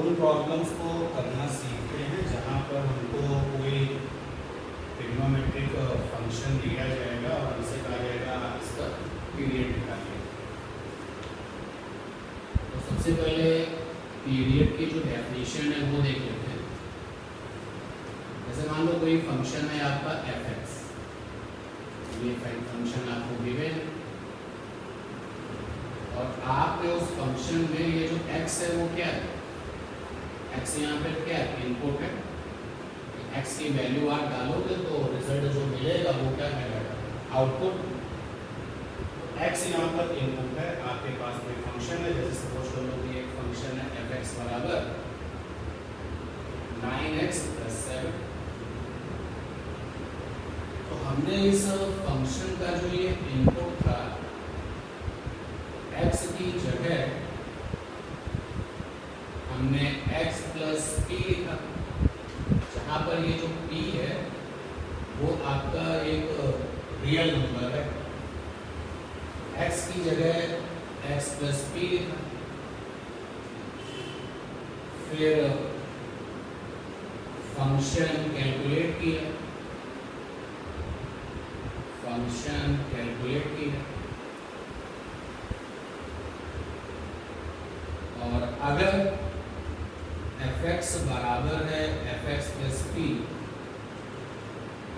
उन प्रॉब्लम्स को करना सीखते हैं जहाँ पर हमको कोई ट्रिग्नोमेट्रिक फंक्शन दिया जाएगा और हमसे कहा जाएगा इसका पीरियड निकालिए। तो सबसे पहले पीरियड की जो डेफिनेशन है वो देख लेते हैं। जैसे मान लो कोई फंक्शन है आपका fx, ये फंक्शन आपको गिवन है और आपने उस फंक्शन में ये जो x है वो क्या है, x यहाँ पे क्या है, इनपुट है। x की वैल्यू आप डालोगे तो रिजल्ट जो मिलेगा वो क्या कहलाएगा, आउटपुट। x यहाँ पर इनपुट है, आपके पास कोई फंक्शन है, जैसे सपोज कर लो कि एक फंक्शन है fx बराबर 9x + 7। तो हमने इस फंक्शन का जो ये इनपुट था x की जगह हमने x + p लिखा, जहाँ पर ये जो p है वो आपका एक रियल नंबर है। x की जगह x + p लिखा, फिर फंक्शन कैलकुलेट किया, और अगर fx बराबर है fx + p,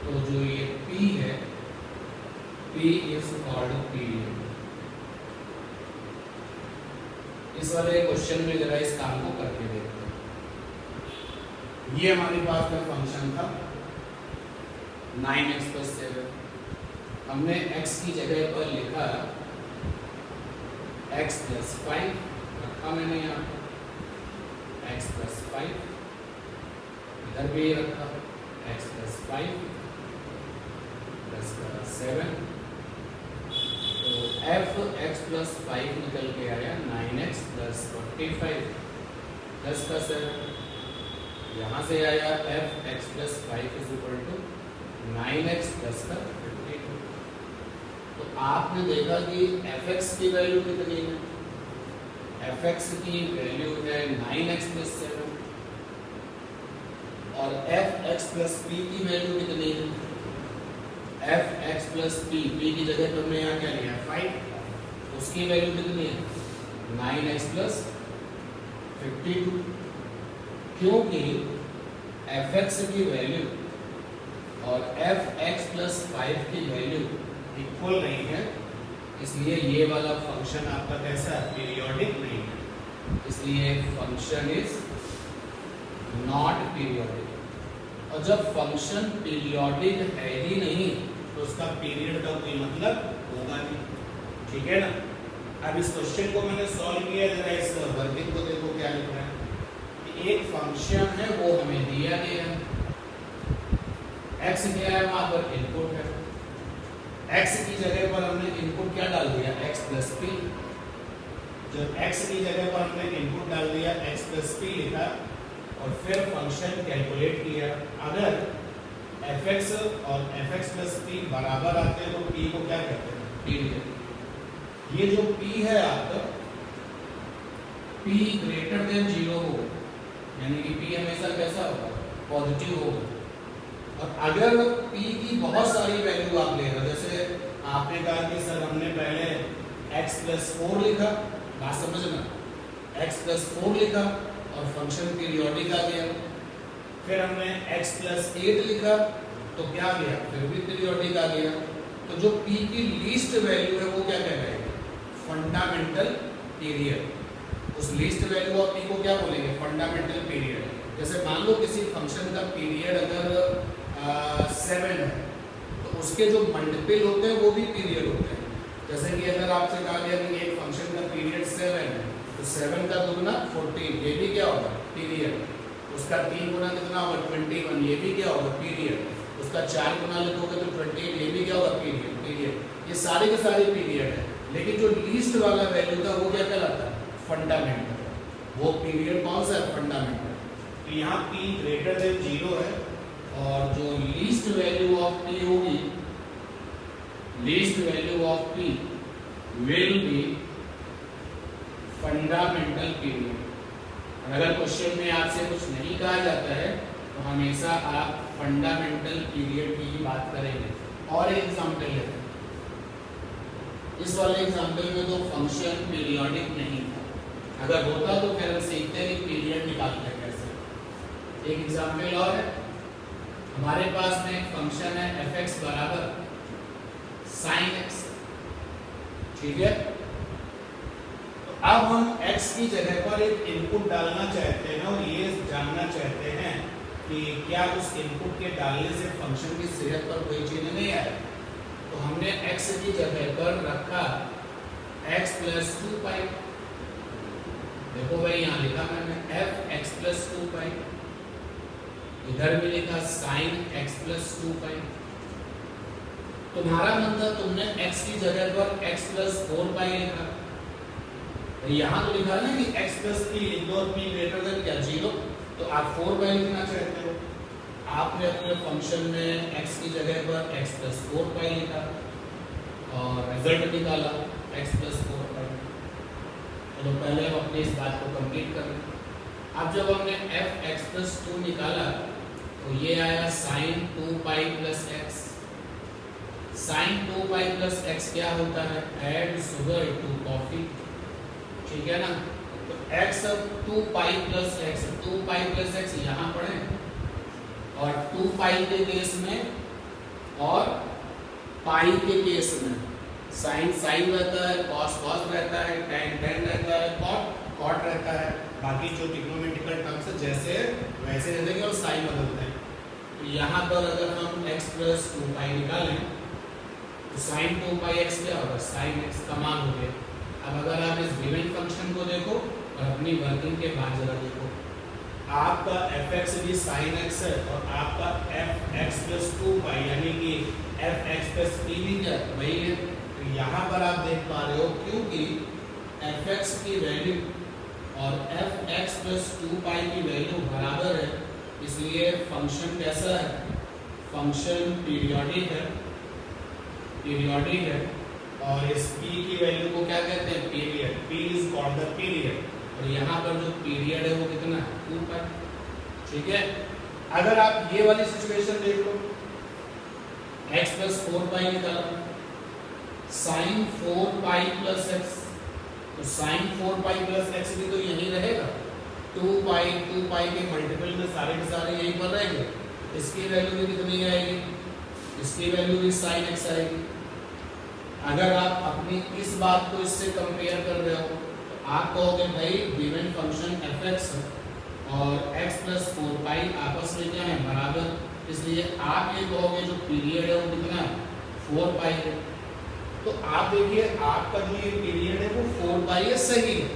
तो जो ये p है, p इज कॉल्ड पीरियड। इस वाले क्वेश्चन में जरा इस काम को करके देखते हैं। ये हमारे पास में फंक्शन था 9x + 7। हमने x की जगह पर लिखा x + 5 रखा, मैंने यहाँ x + 5, इधर भी रखा x + 5 + 7। तो fx + 5 निकल के आया 9x + 45 + 7। यहाँ से आया fx + 5 = 9x + 52। तो आपने देखा कि fx की वैल्यू कितनी है, fx की वैल्यू है 9x + 7 और fx + p की वैल्यू कितनी है, fx + p, p की जगह पर हमने यहाँ क्या लिया 5, उसकी वैल्यू कितनी है 9x + 52। क्योंकि fx की वैल्यू और fx + 5 की वैल्यू इक्वल नहीं है, इसलिए ये वाला फंक्शन आपका कैसा है, पीरियोडिक नहीं है, इसलिए फंक्शन इज नॉट पीरियोडिक। और जब फंक्शन पीरियोडिक है ही नहीं तो उसका पीरियड का कोई मतलब होगा नहीं, ठीक है ना। अब इस क्वेश्चन को मैंने सॉल्व किया, जरा इस वर्किंग को देखो क्या लिख रहा है। एक फंक्शन है वो हमें दिया गया है, x दिया है, वहां पर इनपुट है, x की जगह पर हमने इनपुट क्या डाल दिया x + p। जब x की जगह पर हमने इनपुट डाल दिया x + p लिखा और फिर फंक्शन कैलकुलेट किया। अगर fx और fx + p बराबर आते हैं तो p को क्या कहते हैं, पीरियड। ये जो p है आपका, p > 0 हो, यानी कि p हमेशा कैसा होगा, पॉजिटिव होगा। और अगर p की बहुत सारी वैल्यू आप ले रहे हो, जैसे आपने कहा कि सर हमने पहले x + 4 लिखा, बात समझना, x + 4 लिखा और फंक्शन पीरियोडिक आ गया। फिर हमने x + 8 लिखा तो क्या आ गया, फिर भी पीरियोडिक आ गया। तो जो p की लीस्ट वैल्यू है वो क्या कहलाएगी, फंडामेंटल पीरियड। उस लीस्ट वैल्यू ऑफ p को क्या बोलेंगे, फंडामेंटल पीरियड। जैसे मान लो किसी फंक्शन का पीरियड अगर 7 है तो उसके जो मल्टीपल होते हैं वो भी पीरियड होते हैं। जैसे कि अगर आपसे कहा गया कि एक फंक्शन का पीरियड 7 है तो 7 का दुगना 14, ये भी क्या होगा, पीरियड। उसका 3 गुना कितना होगा, 21, ये भी क्या होगा, पीरियड। उसका 4 गुना लिखोगे तो 28, ये भी क्या होगा, पीरियड। ये सारे के सारे पीरियड है, लेकिन जो लीस्ट वाला वैल्यू था वो क्या कहलाता है, फंडामेंटल। वो पीरियड कौन सा है, फंडामेंटल। तो यहाँ p > 0 है और जो लीस्ट वैल्यू ऑफ p होगी, least value of p will be fundamental period. और अगर क्वेश्चन में आपसे कुछ नहीं कहा जाता है तो हमेशा आप फंडामेंटल पीरियड की ही बात करेंगे। और एक एग्जाम्पल लेते हैं, इस वाले एग्जाम्पल में तो फंक्शन पीरियोडिक नहीं था, अगर होता तो फिर हम सीखते हैं कि पीरियड निकालते हैं कैसे। एक एग्जाम्पल और है, हमारे पास में एक फंक्शन है f(x) बराबर sin x, ठीक है। तो अब हम x की जगह पर एक इनपुट डालना चाहते हैं और ये जानना चाहते हैं कि क्या उस इनपुट के डालने से फंक्शन की सेहत पर कोई चीज नहीं आए। तो हमने x की जगह पर रखा x + 2π, देखो भाई यहाँ लिखा मैंने f(x + 2π), इधर भी लिखा sin x + 2π। तुम्हारा मतलब तुमने x की जगह पर x + 4π लिखा, यहाँ तो लिखा ना कि x + p लिख दो और p > 0, तो आप 4π लिखना चाहते हो। आपने अपने फंक्शन में x की जगह पर x + 4π लिखा और रिजल्ट निकाला x + 4π। तो पहले हम अपनी इस बात को कंप्लीट कर लें। अब जब हमने f(x + 2) निकाला तो ये आया sin 2π + x। sin 2π + x क्या होता है? ऐड शुगर टू कॉफी, ठीक है ना। तो x अब 2π + x, 2π + x यहाँ पढ़े और 2π के केस में और पाई के केस में sin sin रहता है, cos cos रहता है, tan tan रहता है, cot cot रहता है। बाकी जो ट्रिग्नोमेट्रिकल टर्म्स है जैसे वैसे रहते हैं और साइन बदलते हैं। तो यहाँ पर अगर हम x + 2π निकालें तो sin 2πx क्या होगा? sin x का मान हो गया। अब अगर आप इस गिवन फंक्शन को देखो और अपनी वर्किंग के बाद जरा देखो, आपका f(x) भी sin x है और आपका f(x + 2π) यानी कि f(x + p) भी क्या वही है। तो यहाँ पर आप देख पा रहे हो क्योंकि f(x) की वैल्यू और f(x + 2π) की वैल्यू बराबर है, इसलिए फंक्शन कैसा है? फंक्शन पीरियोडिक है, पीरियोडिक है। और इस p की वैल्यू को क्या कहते हैं? Period. p is called the period और यहाँ पर जो पीरियड है वो कितना है? 2π, ठीक है। अगर आप ये वाली सिचुएशन देख लो, x + 4π निकाला, sin 4π + x, तो sin 4π + x भी तो यही रहेगा। 2π के मल्टीपल में सारे के सारे यहीं पर रहेंगे। इसकी वैल्यू भी कितनी आएगी? इसकी वैल्यू भी sin x आएगी। अगर आप अपनी इस बात को इससे कंपेयर कर रहे हो तो आप कहोगे भाई गिवन फंक्शन f(x) और x + 4π आपस में क्या है? बराबर, इसलिए आप ये कहोगे जो पीरियड है वो कितना है? 4π है। तो आप देखिए आपका जो ये पीरियड है वो 4π है, सही है।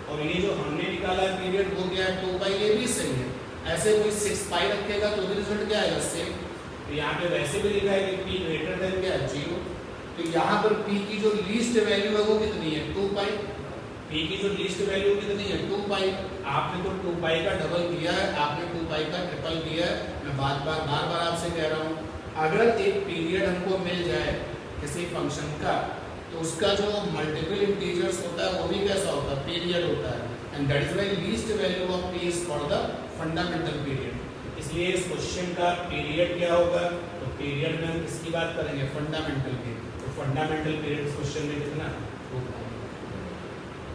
और ये जो हमने निकाला पीरियड वो क्या है? 2π, ये भी सही है। ऐसे कोई 6π रखेगा तो भी रिजल्ट क्या आएगा? सेम। तो यहाँ पे वैसे भी लिखा है कि p > क्या है? 0। तो यहाँ पर p की जो लीस्ट वैल्यू है वो कितनी है? 2π। p की जो लीस्ट वैल्यू कितनी है? 2π। आपने तो 2π का डबल किया है, आपने 2π का ट्रिपल किया है। मैं बार बार आपसे कह रहा हूँ, अगर एक पीरियड हमको मिल जाए किसी फंक्शन का तो उसका जो मल्टीपल इंटीजर्स होता है वो भी कैसा होता है? पीरियड होता है। And that is why least value of p is called the fundamental period. इसलिए इस क्वेश्चन का पीरियड क्या होगा? तो पीरियड में हम किसकी बात करेंगे? फंडामेंटल की। तो फंडामेंटल पीरियड क्वेश्चन में कितना होगा?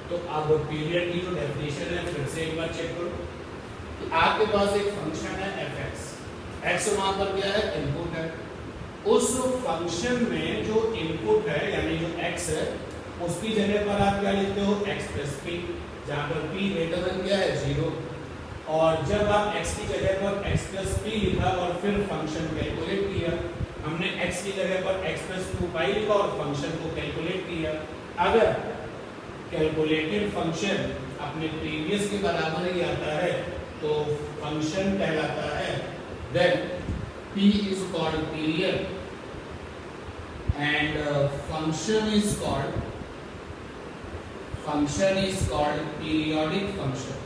तो अब पीरियड की जो डेफिनेशन है फिर से एक बार चेक करो कि आपके पास एक फंक्शन है f(x), x वहां पर क्या है? इनपुट है। उस फंक्शन में जो इनपुट है यानी जो x है उसकी जगह पर आप क्या लिखते हो? x + p, जहां पर p > क्या है? 0। और जब आप x की जगह पर x + p लिखा और फिर फंक्शन कैलकुलेट किया, हमने x की जगह पर x + 2π लिखा और फंक्शन को कैलकुलेट किया। अगर कैलकुलेटेड फंक्शन अपने प्रीवियस के बराबर ही आता है तो फंक्शन कहलाता है then p is called period and function is called periodic function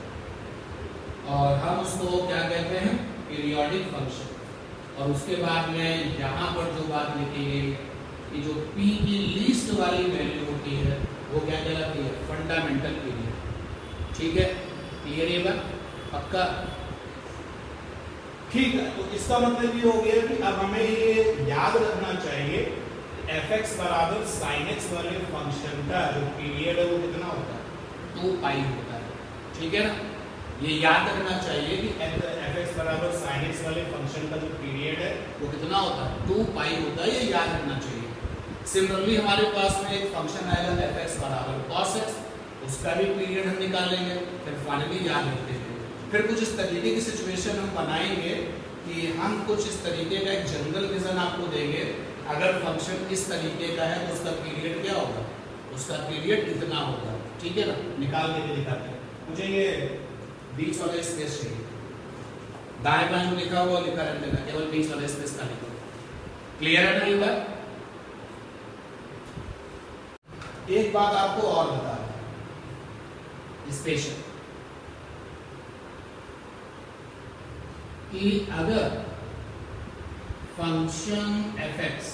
और हम उसको क्या कहते हैं? periodic function। और उसके बाद में यहाँ पर जो बात लिखी गई कि जो p की लीस्ट वाली वैल्यू होती है वो क्या कहलाती है? फंडामेंटल पीरियड, ठीक है। क्लियर ये बात पक्का? ठीक है, तो इसका मतलब ये हो गया कि अब हमें ये याद रखना चाहिए fx बराबर sin x वाले फंक्शन का जो पीरियड है वो कितना होता है? 2 पाई होता है। ठीक है ना, ये याद रखना चाहिए कि fx बराबर sin x वाले फंक्शन का जो पीरियड है वो कितना होता है? 2 पाई होता है, ये याद रखना चाहिए। सिमिलरली हमारे पास में एक फंक्शन आएगा fx बराबर cos x, उसका भी पीरियड हम निकालेंगे, फिर फाइनली याद रखते हैं। फिर कुछ इस तरीके की सिचुएशन हम बनाएंगे कि हम कुछ इस तरीके का एक जनरल विजन आपको देंगे, अगर फंक्शन इस तरीके का है तो उसका पीरियड क्या होगा? उसका पीरियड इतना होगा। ठीक है ना, निकाल के दिखाते हैं। मुझे ये बीच वाला स्पेस चाहिए, दाएं बाएं में लिखा हुआ लिखा रहने देना, केवल बीच वाला स्पेस खाली करो। क्लियर है ना ये बात? एक बात आपको और बता स्पेशल कि अगर फंक्शन fx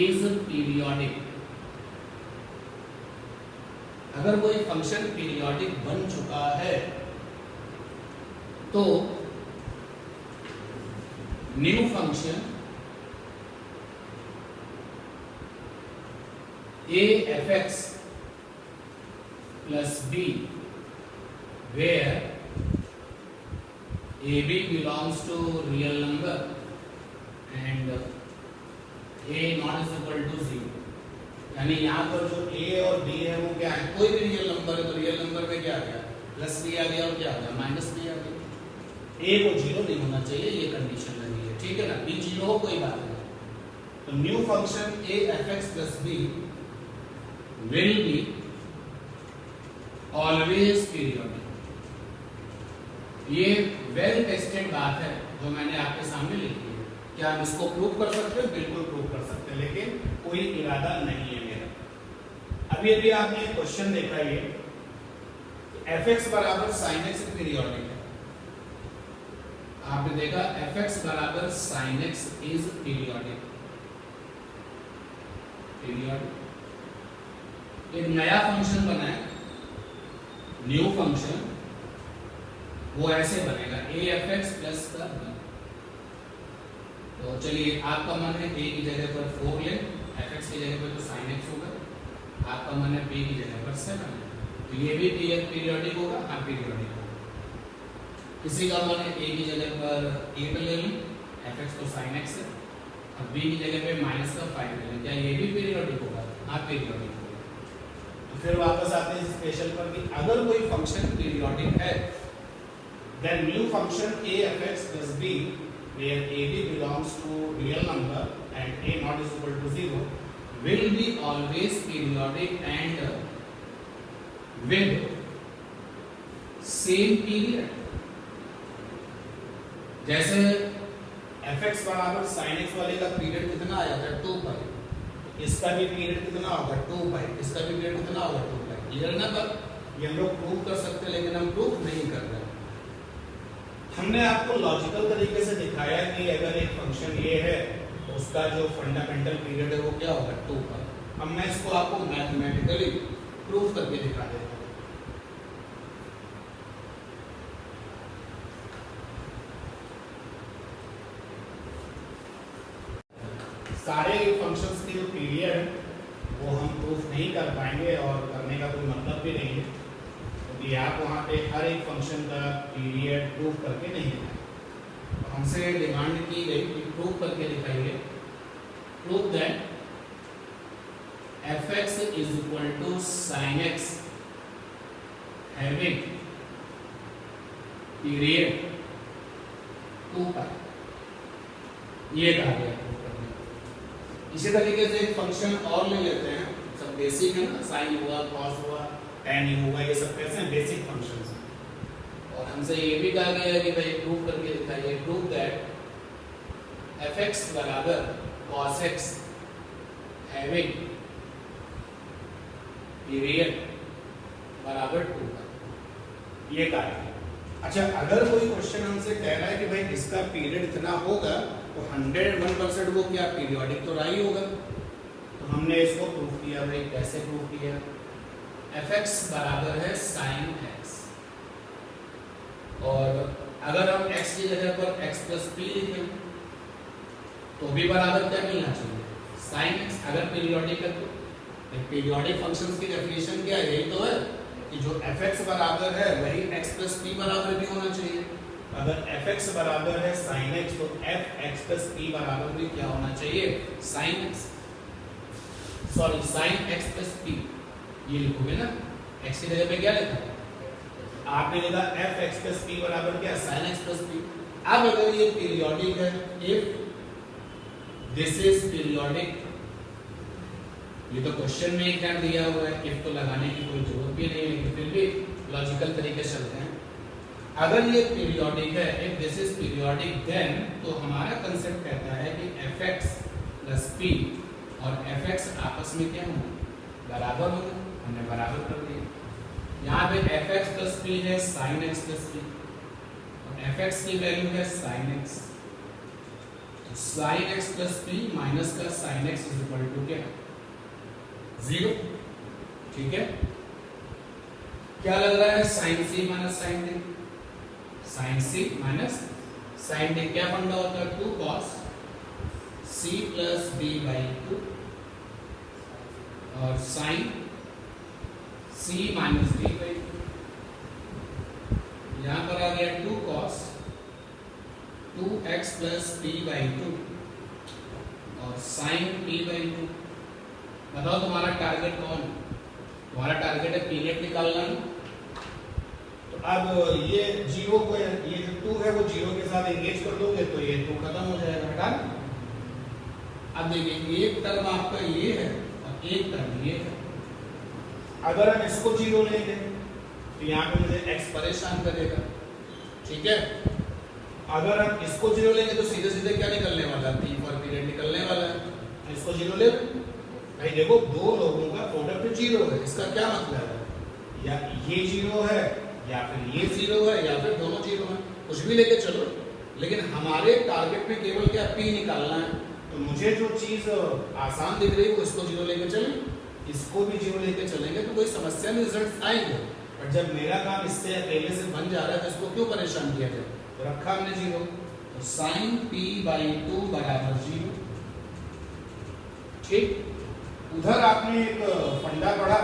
इज पीरियोडिक, अगर कोई फंक्शन पीरियोडिक बन चुका है तो new function a fx plus b where ab belongs to real number and a not is equal to 0, यानी यहाँ पर जो a और b है वो क्या है? कोई भी रियल नंबर है तो रियल नंबर में क्या आ गया? प्लस b आ गया और क्या आ गया? माइनस b आ गया। a को 0 नहीं होना चाहिए, ये कंडीशन लगी है। ठीक है ना, b 0 हो कोई बात नहीं। तो new function a fx plus b will be always periodic। ये वेल टेस्टेड बात है जो मैंने आपके सामने लिखी है। क्या हम इसको प्रूव कर सकते हैं? बिल्कुल प्रूव कर सकते हैं, लेकिन कोई इरादा नहीं है मेरा। अभी आपने क्वेश्चन देखा ये fx बराबर sin x पीरियोडिक है। आपने देखा fx बराबर sin x इज पीरियोडिक। एक नया फंक्शन बना है, न्यू फंक्शन, वो ऐसे बनेगा a(fx) प्लस का b। तो चलिए आपका मन है a की जगह पर 4 ले, fx की जगह पर तो sin x होगा, आपका मन है b की जगह पर 7 ले, तो ये भी पीरियोडिक होगा। हाँ पीरियोडिक होगा। किसी का मन है a की जगह पर 8 ले लें, fx तो sin x है, और b की जगह पे माइनस का 5 ले लें, क्या ये भी पीरियोडिक होगा? हाँ पीरियोडिक होगा। तो फिर वापस आते हैं स्पेशल पर कि अगर कोई फंक्शन पीरियोडिक है then new function a fx plus b where ab belongs to real number and a not is equal to 0 will be always periodic and with same period। जैसे fx बराबर sin x वाले का period कितना आ जाता है? 2 पाई। इसका भी period कितना होगा? 2 पाई। इसका भी पीरियड कितना होगा? 2 पाई। क्लियर ना बात? ये हम लोग प्रूव कर सकते हैं, लेकिन हम प्रूव नहीं कर रहे। हमने आपको लॉजिकल तरीके से दिखाया कि अगर एक फंक्शन ये है तो उसका जो फंडामेंटल पीरियड है वो क्या होगा? 2 पाई। अब मैं इसको आपको मैथमेटिकली प्रूव करके दिखा देता हूँ। सारे फंक्शंस की जो पीरियड वो हम प्रूफ नहीं कर पाएंगे और करने का कोई मतलब भी नहीं है, क्योंकि आप वहाँ पे हर एक फंक्शन का पीरियड प्रूफ करके नहीं दिखाएंगे। तो हमसे डिमांड की गई कि प्रूफ करके दिखाइए, proof that fx is equal to sin x having period 2 pi. ये कहा गया। इसी तरीके से एक फंक्शन और ले लेते हैं, सब बेसिक है ना, साइन हुआ, कॉस हुआ, tan हुआ, ये सब कैसे हैं? बेसिक फंक्शंस हैं। और हमसे ये भी कहा गया है कि भाई प्रूव करके दिखाइए, प्रूव दैट fx बराबर cos x हैविंग पीरियड बराबर 2 पाई। ये कहा है। अच्छा, अगर कोई क्वेश्चन हमसे कह रहा है कि भाई इसका पीरियड इतना होगा तो 101% वो क्या पीरियोडिक तो रहा ही होगा। तो हमने इसको प्रूफ किया। भाई कैसे प्रूफ किया? fx बराबर है sin x, और अगर हम x की जगह पर x प्लस p लिखें तो भी बराबर क्या मिलना चाहिए, sin x। अगर पीरियोडिक है तो पीरियोडिक फंक्शंस की डेफिनेशन क्या है, यही तो है कि जो fx बराबर है वही x प्लस p बराबर भी होना चाहिए। अगर fx बराबर है sin x तो fx प्लस p बराबर भी क्या होना चाहिए, sin x, sorry sin x plus p। ये लिखोगे ना, x की जगह पे क्या लिखा है, आपने लिखा fx प्लस p बराबर क्या, sin x प्लस p। अब अगर ये पीरियोडिक है, इफ दिस इज पीरियोडिक, ये तो क्वेश्चन में ही क्या दिया हुआ है, इफ तो लगाने की कोई जरूरत भी नहीं है, लेकिन फिर भी लॉजिकल तरीके से चलते हैं। अगर ये पीरियोडिक है, if this is periodic, then तो हमारा कंसेप्ट कहता है कि fx प्लस p और fx आपस में क्या होंगे, बराबर होंगे। हमने बराबर कर दिया। यहाँ पे fx प्लस p है sin x प्लस p, और fx की वैल्यू है sin x, तो sin x plus p minus का sin x is equal to क्या, 0। ठीक है, क्या लग रहा है, sin c minus sin d, sin c minus sin d, क्या फंडा होता है, 2 cos c plus d by 2, और sin c माइनस d बाई 2, यहां पर आ गया 2 cos 2x plus p by 2 और sin p बाई 2। बताओ तुम्हारा टारगेट कौन है, तुम्हारा टारगेट है पीरियड निकालना। तो अब ये जीरो को, ये जो 2 है वो जीरो के साथ एंगेज कर दोगे तो ये 2 खत्म हो जाएगा, हटा। अब देखिए एक टर्म आपका ये है और एक टर्म ये है। अगर हम इसको जीरो लेंगे तो यहाँ पे मुझे x परेशान करेगा, ठीक है। अगर हम इसको जीरो लेंगे तो सीधे सीधे क्या निकलने वाला है, p फॉर पीरियड निकलने वाला है। इसको जीरो ले भाई, देखो दो लोगों का प्रोडक्ट जीरो है, इसका क्या मतलब है, या ये जीरो है या फिर ये जीरो है या फिर दोनों जीरो है, कुछ भी लेके चलो, लेकिन हमारे टारगेट में केवल क्या, p निकालना है। तो मुझे जो चीज आसान दिख रही है वो इसको जीरो लेके चलें, इसको भी जीरो लेके चलेंगे तो कोई समस्या में रिजल्ट आएंगे। बट जब मेरा काम इससे पहले से बन जा रहा है तो इसको क्यों परेशान किया जाए, तो रखा हमने जीरो, तो sin p बाई 2 बराबर 0। ठीक, उधर आपने एक फंडा पढ़ा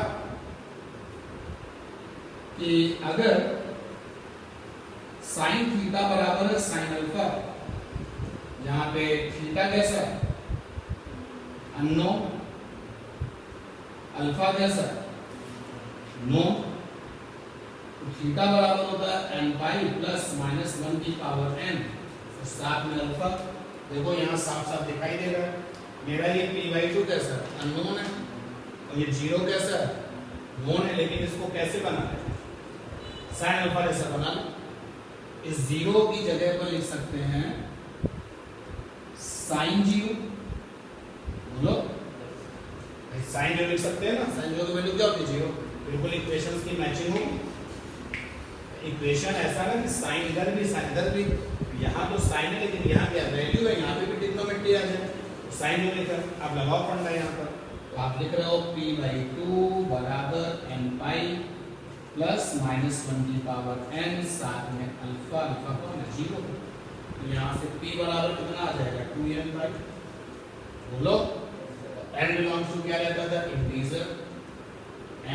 कि अगर sin थीटा बराबर है sin अल्फा, यहाँ पे थीटा कैसा है, अननोन, अल्फा कैसा है, नो, तो थीटा बराबर होता है n पाई प्लस माइनस 1 की पावर n, और साथ में अल्फा। देखो यहाँ साफ साफ दिखाई दे रहा है, मेरा ये p बाई 2 कैसा है, अननोन है, और ये 0 कैसा है, नोन है, लेकिन इसको कैसे बनाना है, sin अल्फा जैसा बनाना। इस 0 की जगह पर लिख सकते हैं sin 0, बोलो sin 0 लिख सकते हैं ना, sin 0 की वैल्यू क्या होती है, 0। बिल्कुल इक्वेशंस की मैचिंग हो, इक्वेशन ऐसा ना कि sin इधर भी sin इधर भी, यहाँ तो sin है लेकिन यहाँ क्या वैल्यू है, यहाँ पे भी ट्रिग्नोमेट्री आ जाए, sin 0 लिखा। अब लगाओ फंडा यहाँ पर, तो आप लिख रहे हो p बाई 2 बराबर n पाई प्लस माइनस 1 की पावर n, साथ में अल्फा, अल्फा कौन है, 0। तो यहाँ से p बराबर कितना आ जाएगा, 2n पाई, बोलो n बिलोंग्स टू क्या रहता था, integer,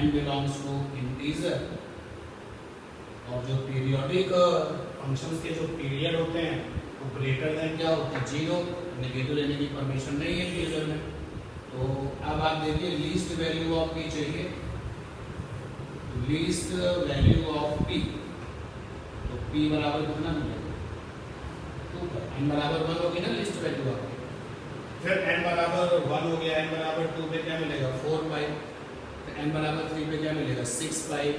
n belongs to integer. और जो पीरियोडिक फंक्शंस के जो पीरियड होते हैं वो ग्रेटर देन क्या होते हैं, 0, नेगेटिव लेने की परमिशन नहीं है इंटीजर में। तो अब आप देखिए लीस्ट वैल्यू ऑफ p चाहिए, लीस्ट वैल्यू ऑफ p, तो p बराबर कितना मिलेगा, 2 पर n बराबर 1 होगी ना लीस्ट वैल्यू ऑफ p, फिर n बराबर 1 हो गया, n बराबर 2 पे क्या मिलेगा, 4 पाई, n बराबर 3 पे क्या मिलेगा, 6 पाई।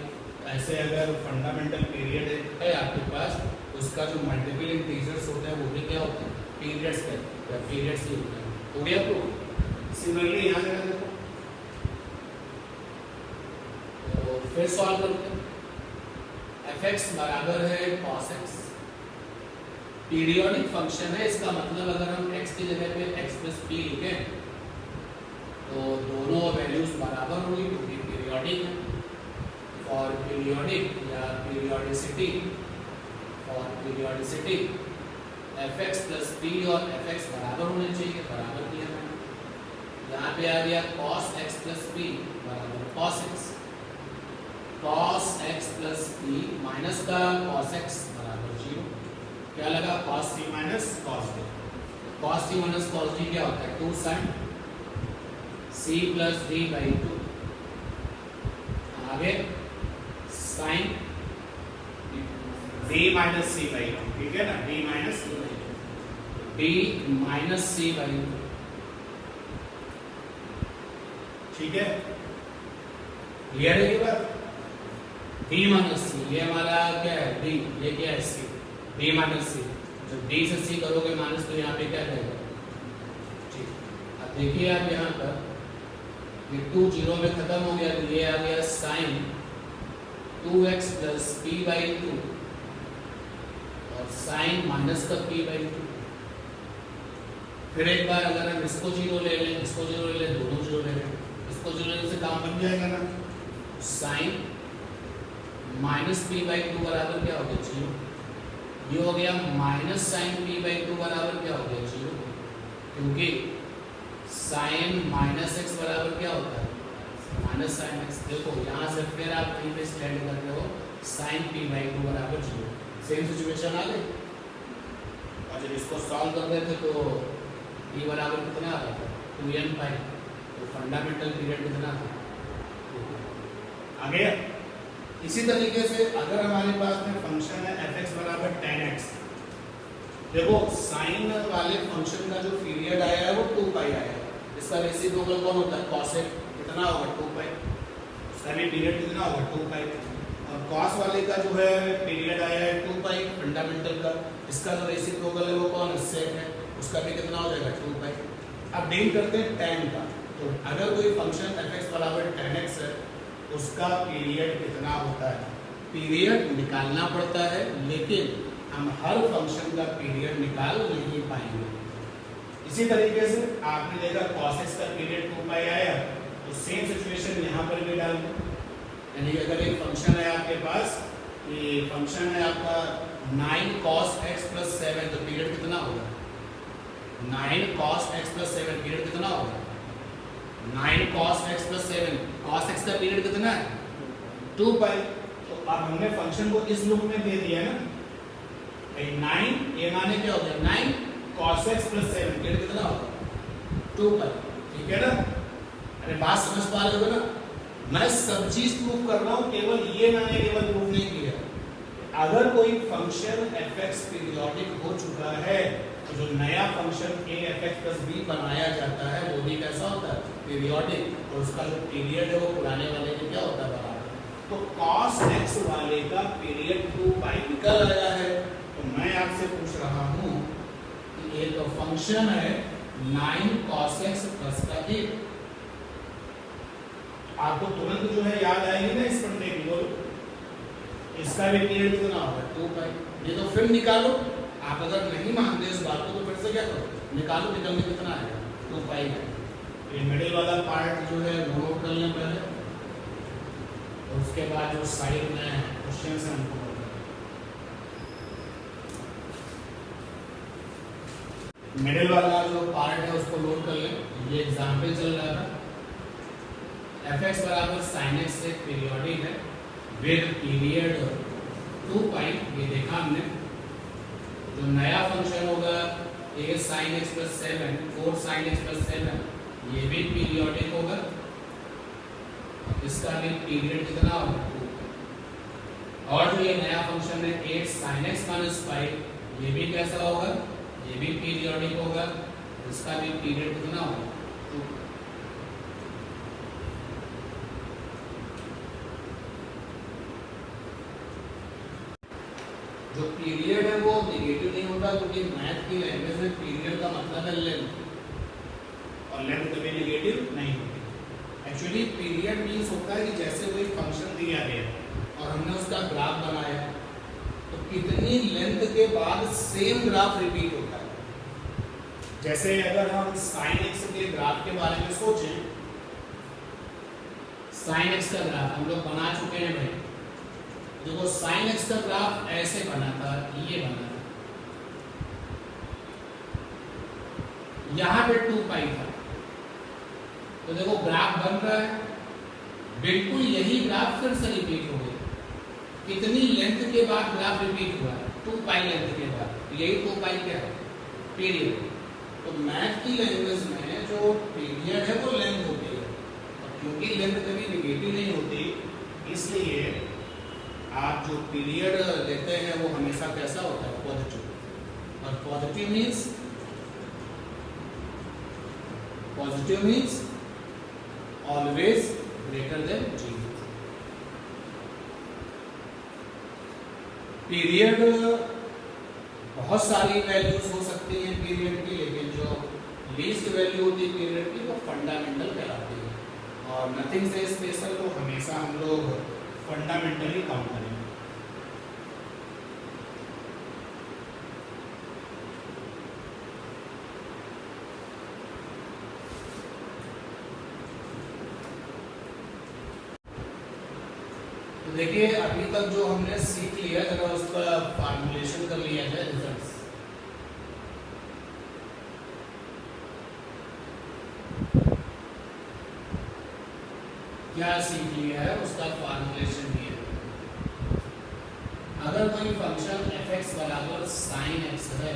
ऐसे अगर फंडामेंटल पीरियड है आपके पास, उसका जो मल्टीपल इंटीजर्स होते हैं वो भी क्या होते हैं, पीरियड्स का या पीरियड्स ही होते हैं। हो गया प्रूफ। सिमिलरली यहाँ से देखो, तो फिर सॉल्व करते हैं, fx बराबर है cos x, पीरियोडिक फंक्शन है, इसका मतलब अगर हम x की जगह पे x प्लस p लिखें तो दोनों वैल्यूज बराबर होंगी क्योंकि पीरियोडिक है। फॉर पीरियोडिक या periodicity, for periodicity fx plus p और fx बराबर होने चाहिए, बराबर किया मैंने। यहाँ पे आ गया cos x प्लस p बराबर cos x, cos x plus p minus का cos x बराबर 0। क्या लगा? cos c minus cos d। cos c minus cos d क्या होता है? 2 sin c plus d by 2। आगे sin d minus c by 2, ठीक है ना, d minus c by 2, d minus c by 2, ठीक है। क्लियर है ये बात? d माइनस c, ये हमारा क्या है? d, ये क्या है? c, d minus c। जब d से c करोगे माइनस तो यहाँ पे क्या रहेगा? ठीक। अब देखिए आप यहाँ पर ये 2 0 में खत्म हो गया, तो ये आ गया sin 2x plus p by 2 और sin माइनस का p बाई 2। फिर एक बार अगर हम इसको 0 ले लें, इसको 0 ले लें, दोनों 0 ले लें, इसको 0 लेने से काम बन जाएगा ना। sin माइनस p बाई 2 बराबर क्या हो गया? 0। ये हो गया माइनस sin p बाई 2 बराबर क्या हो गया? 0, क्योंकि sin माइनस x बराबर क्या होता है? Minus sin x। देखो यहाँ से फिर आप कहीं पे स्टैंड कर रहे हो, sin p बाई 2 बराबर 0। सेम सिचुएशन आ गई। और जब इसको सॉल्व कर रहे थे तो p बराबर कितना आ रहा था? 2n पाई। तो फंडामेंटल पीरियड कितना था? आ गया। इसी तरीके से अगर हमारे पास में फंक्शन है fx बराबर tan x, देखो साइन वाले फंक्शन का जो पीरियड आया है वो 2 पाई आया है। इसका रेसिप्रोकल कौन होता है? cos x। कितना होगा? 2 पाई। उसका भी पीरियड कितना होगा? 2 पाई। और cos वाले का जो है पीरियड आया है 2 पाई फंडामेंटल का, इसका जो रेसिप्रोकल है वो कौन है? sec है, उसका भी कितना हो जाएगा? 2 पाई। अब डील करते हैं tan का। तो अगर कोई फंक्शन fx बराबर tan x है, उसका पीरियड कितना होता है? पीरियड निकालना पड़ता है, लेकिन हम हर फंक्शन का पीरियड निकाल नहीं पाएंगे। इसी तरीके से आपने देखा cos x का पीरियड 2 पाई आया, तो सेम सिचुएशन यहाँ पर भी डाल दो। यानी कि अगर एक फंक्शन है आपके पास, ये फंक्शन है आपका 9 cos x प्लस 7, तो पीरियड कितना होगा? 9 cos x प्लस 7 पीरियड कितना होगा? 9 cos x plus 7, cos x का पीरियड कितना है? 2 पाई। तो अब हमने फंक्शन को इस लूप में दे दिया ना, 9, ये माने क्या हो गया? 9 cos x प्लस 7 पीरियड कितना होगा? 2 पाई। ठीक है ना। अरे बात समझ पा रहे हो ना? मैं सब चीज प्रूव कर रहा हूँ, केवल ये मैंने केवल प्रूव नहीं किया। अगर कोई फंक्शन fx पीरियोडिक हो चुका है, तो जो नया function a fx plus b बनाया जाता है वो भी कैसा होता है? पीरियोडिक। और उसका जो पीरियड है वो पुराने वाले के क्या होता है? बराबर। तो cos x वाले का पीरियड 2 पाई निकल आया है। तो मैं आपसे पूछ रहा हूँ कि ये तो फंक्शन है 9 cos x प्लस का 1। आपको तुरंत जो है याद आएगी ना इस पढ़ने की, बोलो इसका भी पीरियड कितना होगा? 2 पाई। ये तो फिर निकालो। आप अगर नहीं मानते इस बात को तो फिर से क्या करो? निकालो, निकलने कितना आएगा? 2 पाई है। ये मिडिल वाला पार्ट जो है वो नोट कर लें पहले, और उसके बाद जो साइड में क्वेश्चन है हमको मिडिल वाला जो पार्ट है उसको नोट कर लें। ये एग्जाम्पल चल रहा था, fx बराबर sin x एक पीरियोडिक है विद पीरियड 2 पाई। ये देखा हमने। जो नया फंक्शन होगा a sin x plus 7, 4 sin x plus 7, ये भी पीरियोडिक होगा। इसका भी पीरियड कितना होगा? 2। और जो ये नया फंक्शन है 8 sin x माइनस 5, ये भी कैसा होगा? ये भी पीरियोडिक होगा। इसका भी पीरियड कितना होगा? 2। जो पीरियड है वो नेगेटिव नहीं होता, क्योंकि मैथ की लैंग्वेज में पीरियड का मतलब है लेंथ, और लेंथ कभी नेगेटिव नहीं होती। एक्चुअली पीरियड मीन्स होता है कि जैसे कोई फंक्शन दिया गया और हमने उसका ग्राफ बनाया, तो कितनी लेंथ के बाद सेम ग्राफ रिपीट होता है। जैसे अगर हम sin x के ग्राफ के बारे में सोचें, साइन एक्स का ग्राफ हम लोग बना चुके हैं भाई। देखो साइन एक्स का ग्राफ ऐसे बना था, ये बना था, यहाँ पे 2 पाई था। तो देखो ग्राफ बन रहा है, बिल्कुल यही ग्राफ फिर से रिपीट हो गया। कितनी लेंथ के बाद ग्राफ रिपीट हुआ है? 2 पाई लेंथ के बाद। यही 2 पाई क्या है? पीरियड। तो मैथ की लैंग्वेज में जो पीरियड है वो लेंथ होती है, और क्योंकि लेंथ कभी निगेटिव नहीं होती, इसलिए आप जो पीरियड लेते हैं वो हमेशा कैसा होता है? पॉजिटिव। और positive means always greater than 0। Period बहुत सारी वैल्यूज हो सकती हैं पीरियड की, लेकिन जो लीस्ट वैल्यू होती है पीरियड की वो फंडामेंटल कहलाती है। और नथिंग से स्पेशल को हमेशा हम लोग फंडामेंटली काउंट करेंगे। तो देखिए अभी तक जो हमने सीख लिया, जरा उसका फॉर्मुलेशन कर लिया जाए रिजल्ट्स। क्या सीख लिया है उसका फॉर्मुलेशन भी है। अगर कोई फंक्शन f(x) बराबर sin x है,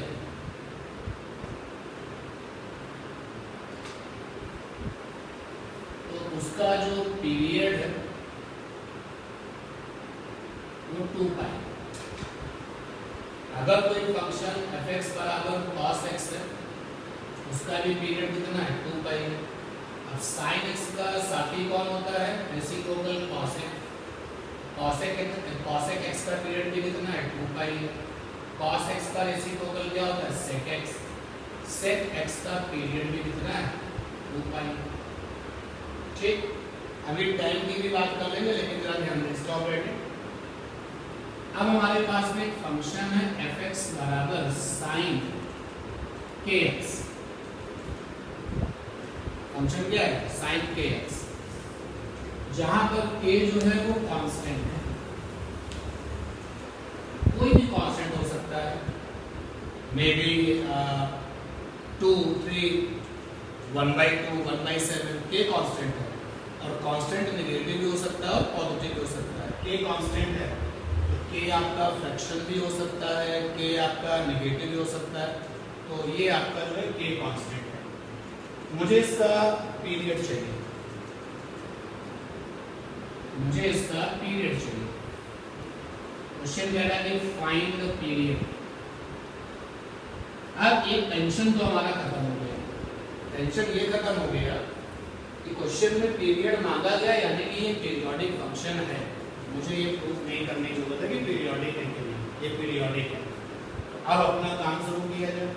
तो उसका जो पीरियड है वो 2 पाई। अगर कोई फंक्शन f(x) बराबर cos x है, उसका भी पीरियड कितना है? 2 पाई है। अब sin x का साथी कौन होता है? Reciprocal cos x। cos x का पीरियड भी कितना है? 2 पाई है। cos x का रेसिप्रोकल क्या होता है? sec x। sec x का पीरियड भी कितना है? 2 पाई। ठीक, अभी टाइम की भी बात कर लेंगे, लेकिन जरा ध्यान दें, स्टॉप राइटिंग। अब हमारे पास में एक फंक्शन है f(x) बराबर sin kx। फंक्शन क्या है? sin kx, जहां पर k जो है वो कांस्टेंट है। कोई भी कांस्टेंट हो सकता है, मे बी 2, 3, 1/2, 1/7, k कांस्टेंट है। और कांस्टेंट नेगेटिव भी हो सकता है और पॉजिटिव भी हो सकता है। k कांस्टेंट है, के आपका फ्रैक्शन भी हो सकता है, के आपका नेगेटिव भी हो सकता है। तो ये आपका जो है के कांस्टेंट है। मुझे इसका पीरियड चाहिए, क्वेश्चन कह रहा है कि फाइंड द पीरियड। अब एक टेंशन तो हमारा खत्म हो गया। टेंशन ये खत्म हो गया कि क्वेश्चन में पीरियड मांगा गया, यानी कि ये पीरियोडिक फंक्शन है। मुझे ये प्रूफ नहीं करने की जरूरत है कि पीरियोडिक है कि नहीं, ये पीरियोडिक है। अब अपना काम शुरू किया जाए।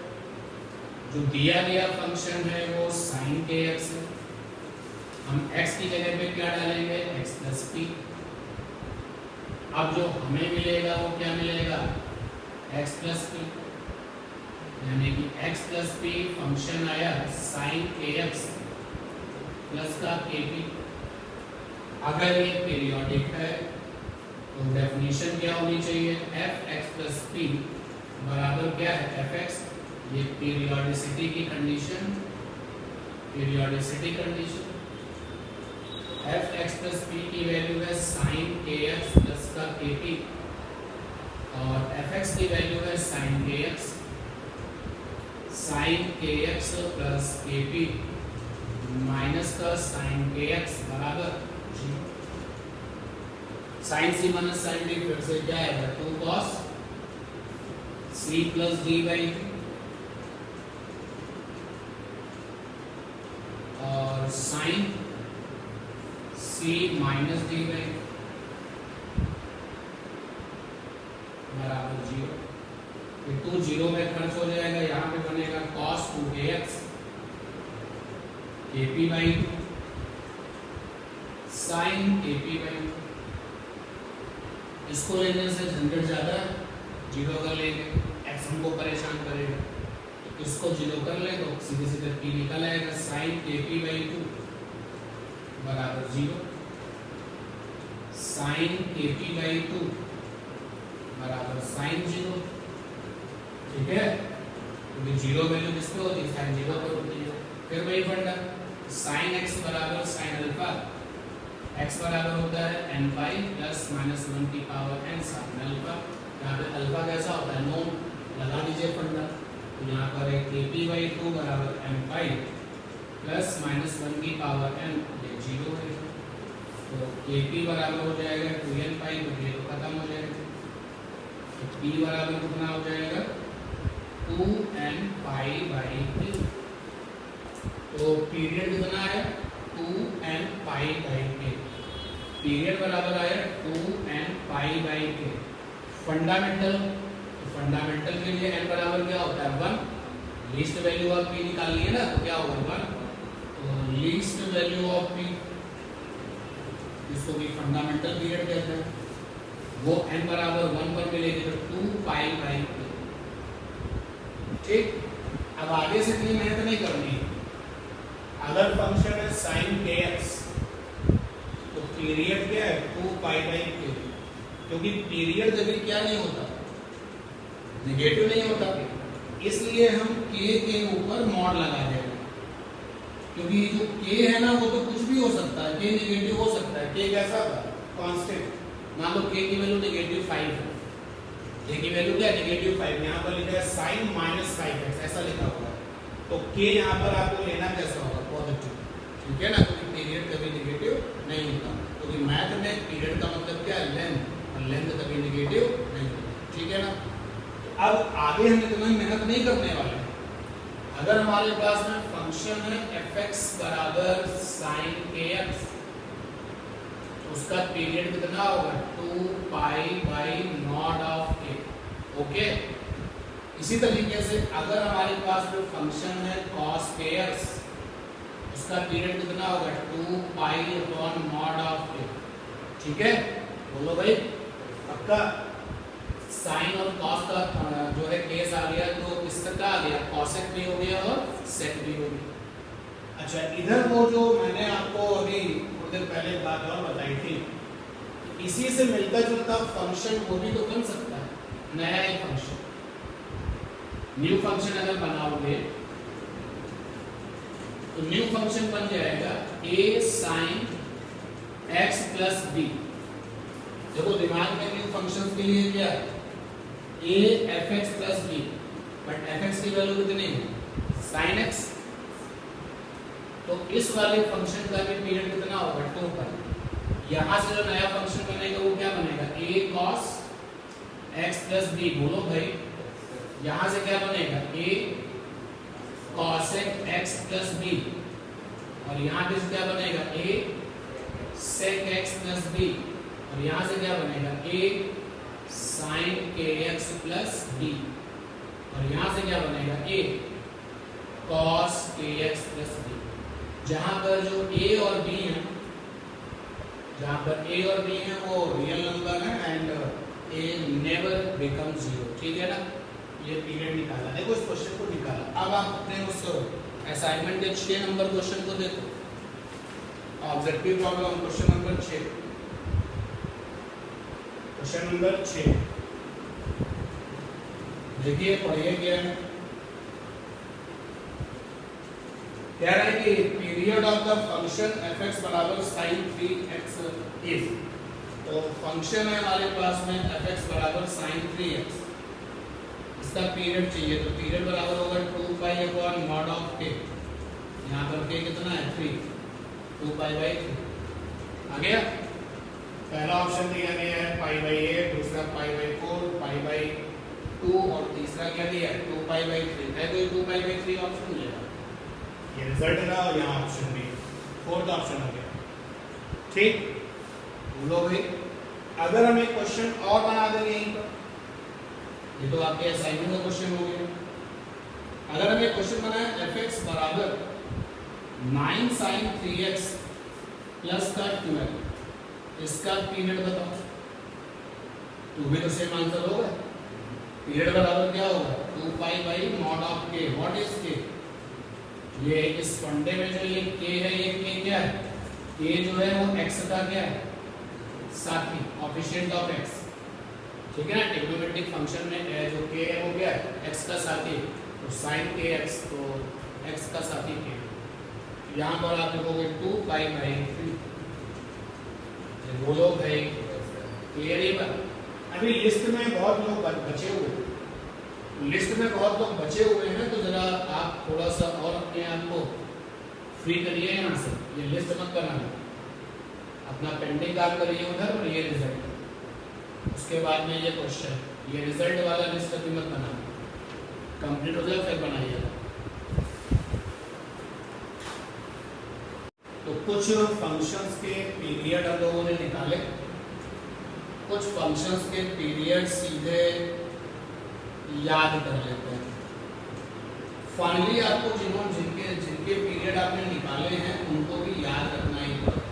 जो दिया गया फंक्शन है वो sin kx है। हम x की जगह पे क्या डालेंगे? x plus p। अब जो हमें मिलेगा वो क्या मिलेगा? x प्लस p, यानी कि x प्लस p फंक्शन आया sin kx प्लस का kp। अगर ये पीरियोडिक है तो डेफिनेशन क्या होनी चाहिए? f(x) प्लस p बराबर क्या है? f(x)। ये पीरियोडिसिटी की कंडीशन, f(x) प्लस p की वैल्यू है sin kx प्लस का kp, और f(x) की वैल्यू है sin kx plus kp minus का sin kx बराबर 0। Sine C minus sine D फिर से क्या आएगा? 2 cos c plus D by, और sine c minus D by बराबर 0। ये 2 0 में खर्च हो जाएगा, यहाँ पे बनेगा cos 2kx kp by 2 sine kp by 2। इसको लेने से झंझट ज्यादा है, 0 कर लेंगे, x हमको परेशान करेगा। तो इसको 0 कर ले तो सीधे सीधे p निकल आएगा। sin kp बाई 2 बराबर 0। साइन KP बाई 2 बराबर साइन 0, ठीक है, क्योंकि जीरो वैल्यू किस पे होती है, साइन 0 पर होती है। फिर वही फंडा, साइन x बराबर साइन अल्फा, x बराबर होता है n पाई प्लस माइनस 1 की पावर n साइन अल्फा। यहाँ पे अल्फा कैसा होता है, नोन, लगा दीजिए फंडा, तो यहाँ पर है KP बाई 2 बराबर n पाई प्लस माइनस 1 की पावर n, ये 0 है, तो KP बराबर हो जाएगा 2n पाई, तो ये तो खत्म हो जाएगा, तो P बराबर कितना हो जाएगा 2n पाई बाई 2, तो पीरियड कितना है 2n pi by k, period बराबर आया 2n pi by k। Fundamental, तो फंडामेंटल के लिए n बराबर क्या होता है 1, लीस्ट वैल्यू ऑफ p निकालनी है ना, तो क्या होगा 1, तो लीस्ट वैल्यू ऑफ p, इसको भी फंडामेंटल पीरियड कहते हैं, वो n बराबर 1 पर मिलेगी, तो 2 पाई बाई k, ठीक। अब आगे से इतनी मेहनत नहीं करनी, अगर फंक्शन है sin kx, तो पीरियड क्या है 2 पाई बाई k, क्योंकि पीरियड कभी क्या नहीं होता, नेगेटिव नहीं होता, इसलिए हम k के ऊपर मॉड लगा देंगे, क्योंकि जो k है ना वो तो कुछ भी हो सकता है, k नेगेटिव हो सकता है, k कैसा था कांस्टेंट, मान लो k की वैल्यू नेगेटिव 5 है, k की वैल्यू क्या है नेगेटिव 5, यहाँ पर लिखा है sin माइनस 5x, ऐसा लिखा हुआ है, तो k यहाँ पर आपको लेना कैसा होगा पॉजिटिव, ठीक है ना, क्योंकि पीरियड कभी नेगेटिव नहीं होता, क्योंकि मैथ में पीरियड का मतलब क्या है लेंथ, और लेंथ कभी नेगेटिव नहीं होता, ठीक है ना। अब आगे हम इतना मेहनत नहीं करने वाले, अगर हमारे पास में फंक्शन है fx बराबर sin kx, उसका पीरियड कितना होगा 2 pi by not of k, okay. इसी तरीके से अगर हमारे पास में फंक्शन है cos kx, उसका पीरियड कितना होगा 2 pi upon mod of k, ठीक है, बोलो भाई पक्का। साइन और कॉस का जो है केस आ गया, तो इसका आ गया कॉसेक भी हो गया और सेक भी हो गया। अच्छा, इधर वो जो मैंने आपको अभी थोड़ी देर पहले बात और बताई थी, इसी से मिलता जुलता फंक्शन वो भी तो बन सकता है, नया ही फंक्शन, न्यू फंक्शन अगर बनाओगे तो न्यू फंक्शन बन जाएगा a sin x plus b। देखो दिमाग में न्यू फंक्शन के लिए क्या है a fx plus b, but fx की वैल्यू कितनी है sin x, तो इस वाले फंक्शन का भी पीरियड कितना होगा 2 पाई। यहाँ से जो नया फंक्शन बनेगा वो क्या बनेगा a cos x plus b, बोलो भाई, यहाँ से क्या बनेगा a cosec x plus b, और यहाँ पे क्या बनेगा a sec x plus b, और यहाँ से क्या बनेगा a sin kx plus b, और यहाँ से क्या बनेगा a cos kx plus b। जहाँ पर जो a और b है, जहाँ पर a और b है वो रियल नंबर है एंड a नेवर बिकम 0, ठीक है ना। ये पीरियड निकाला, देखो इस क्वेश्चन को निकाला। अब आप अपने उस असाइनमेंट के 6 नंबर क्वेश्चन को देखो, objective problem question number 6, question number 6 देखिए, पढ़िए क्या है। कह रहा है कि period of the function fx बराबर sin 3x इज, तो फंक्शन है हमारे पास में fx बराबर sin 3x, इसका पीरियड चाहिए, तो पीरियड बराबर होगा 2 pi upon mod of k, यहाँ पर k कितना है 3, 2 पाई बाई 3 आ गया। पहला ऑप्शन दिया गया है पाई बाई 8, दूसरा पाई बाई 4, पाई बाई 2, और तीसरा क्या दिया है 2 पाई बाई 3 है, तो ये 2 पाई बाई 3 ऑप्शन मिलेगा, ये रिजल्ट है और यहाँ ऑप्शन भी फोर्थ ऑप्शन हो गया, ठीक। बोलो भाई, अगर हम एक क्वेश्चन और बना देंगे यहीं पर, ये तो आपके असाइनमेंट का क्वेश्चन हो गया। अगर हम एक क्वेश्चन बनाए fx बराबर 9 sin 3x प्लस का 12, इसका पीरियड बताओ, तो भी तो सेम आंसर होगा। पीरियड बराबर क्या होगा 2 pi by mod of k, what is k, ये इस फंडे में जो ये k है, ये k क्या है, k जो है वो x का क्या है साथी ऑफिशिएंट ऑफ एक्स, ठीक है ना। ट्रिग्नोमेट्रिक फंक्शन में जो के है वो क्या है, एक्स का साथी, तो साइन के एक्स, तो एक्स का साथी के। यहाँ पर आप लिखोगे 2 पाई बाई 3, बोलो भाई क्लियर है बात। अभी लिस्ट में बहुत लोग बचे हुए हैं, लिस्ट में बहुत लोग बचे हुए हैं, तो जरा आप थोड़ा सा और अपने आप को फ्री करिए यहाँ से, ये लिस्ट मत बनाना, अपना पेंडिंग काम करिए उधर, और ये रिजल्ट, उसके बाद में ये क्वेश्चन, ये रिजल्ट वाला लिस्ट अभी मत बनाना, कंप्लीट हो जाए फिर बनाइएगा। तो कुछ फंक्शंस के पीरियड हम लोगों ने निकाले, कुछ फंक्शंस के पीरियड सीधे याद कर लेते हैं। फाइनली आपको जिनके पीरियड आपने निकाले हैं उनको भी याद रखना ही पड़ेगा,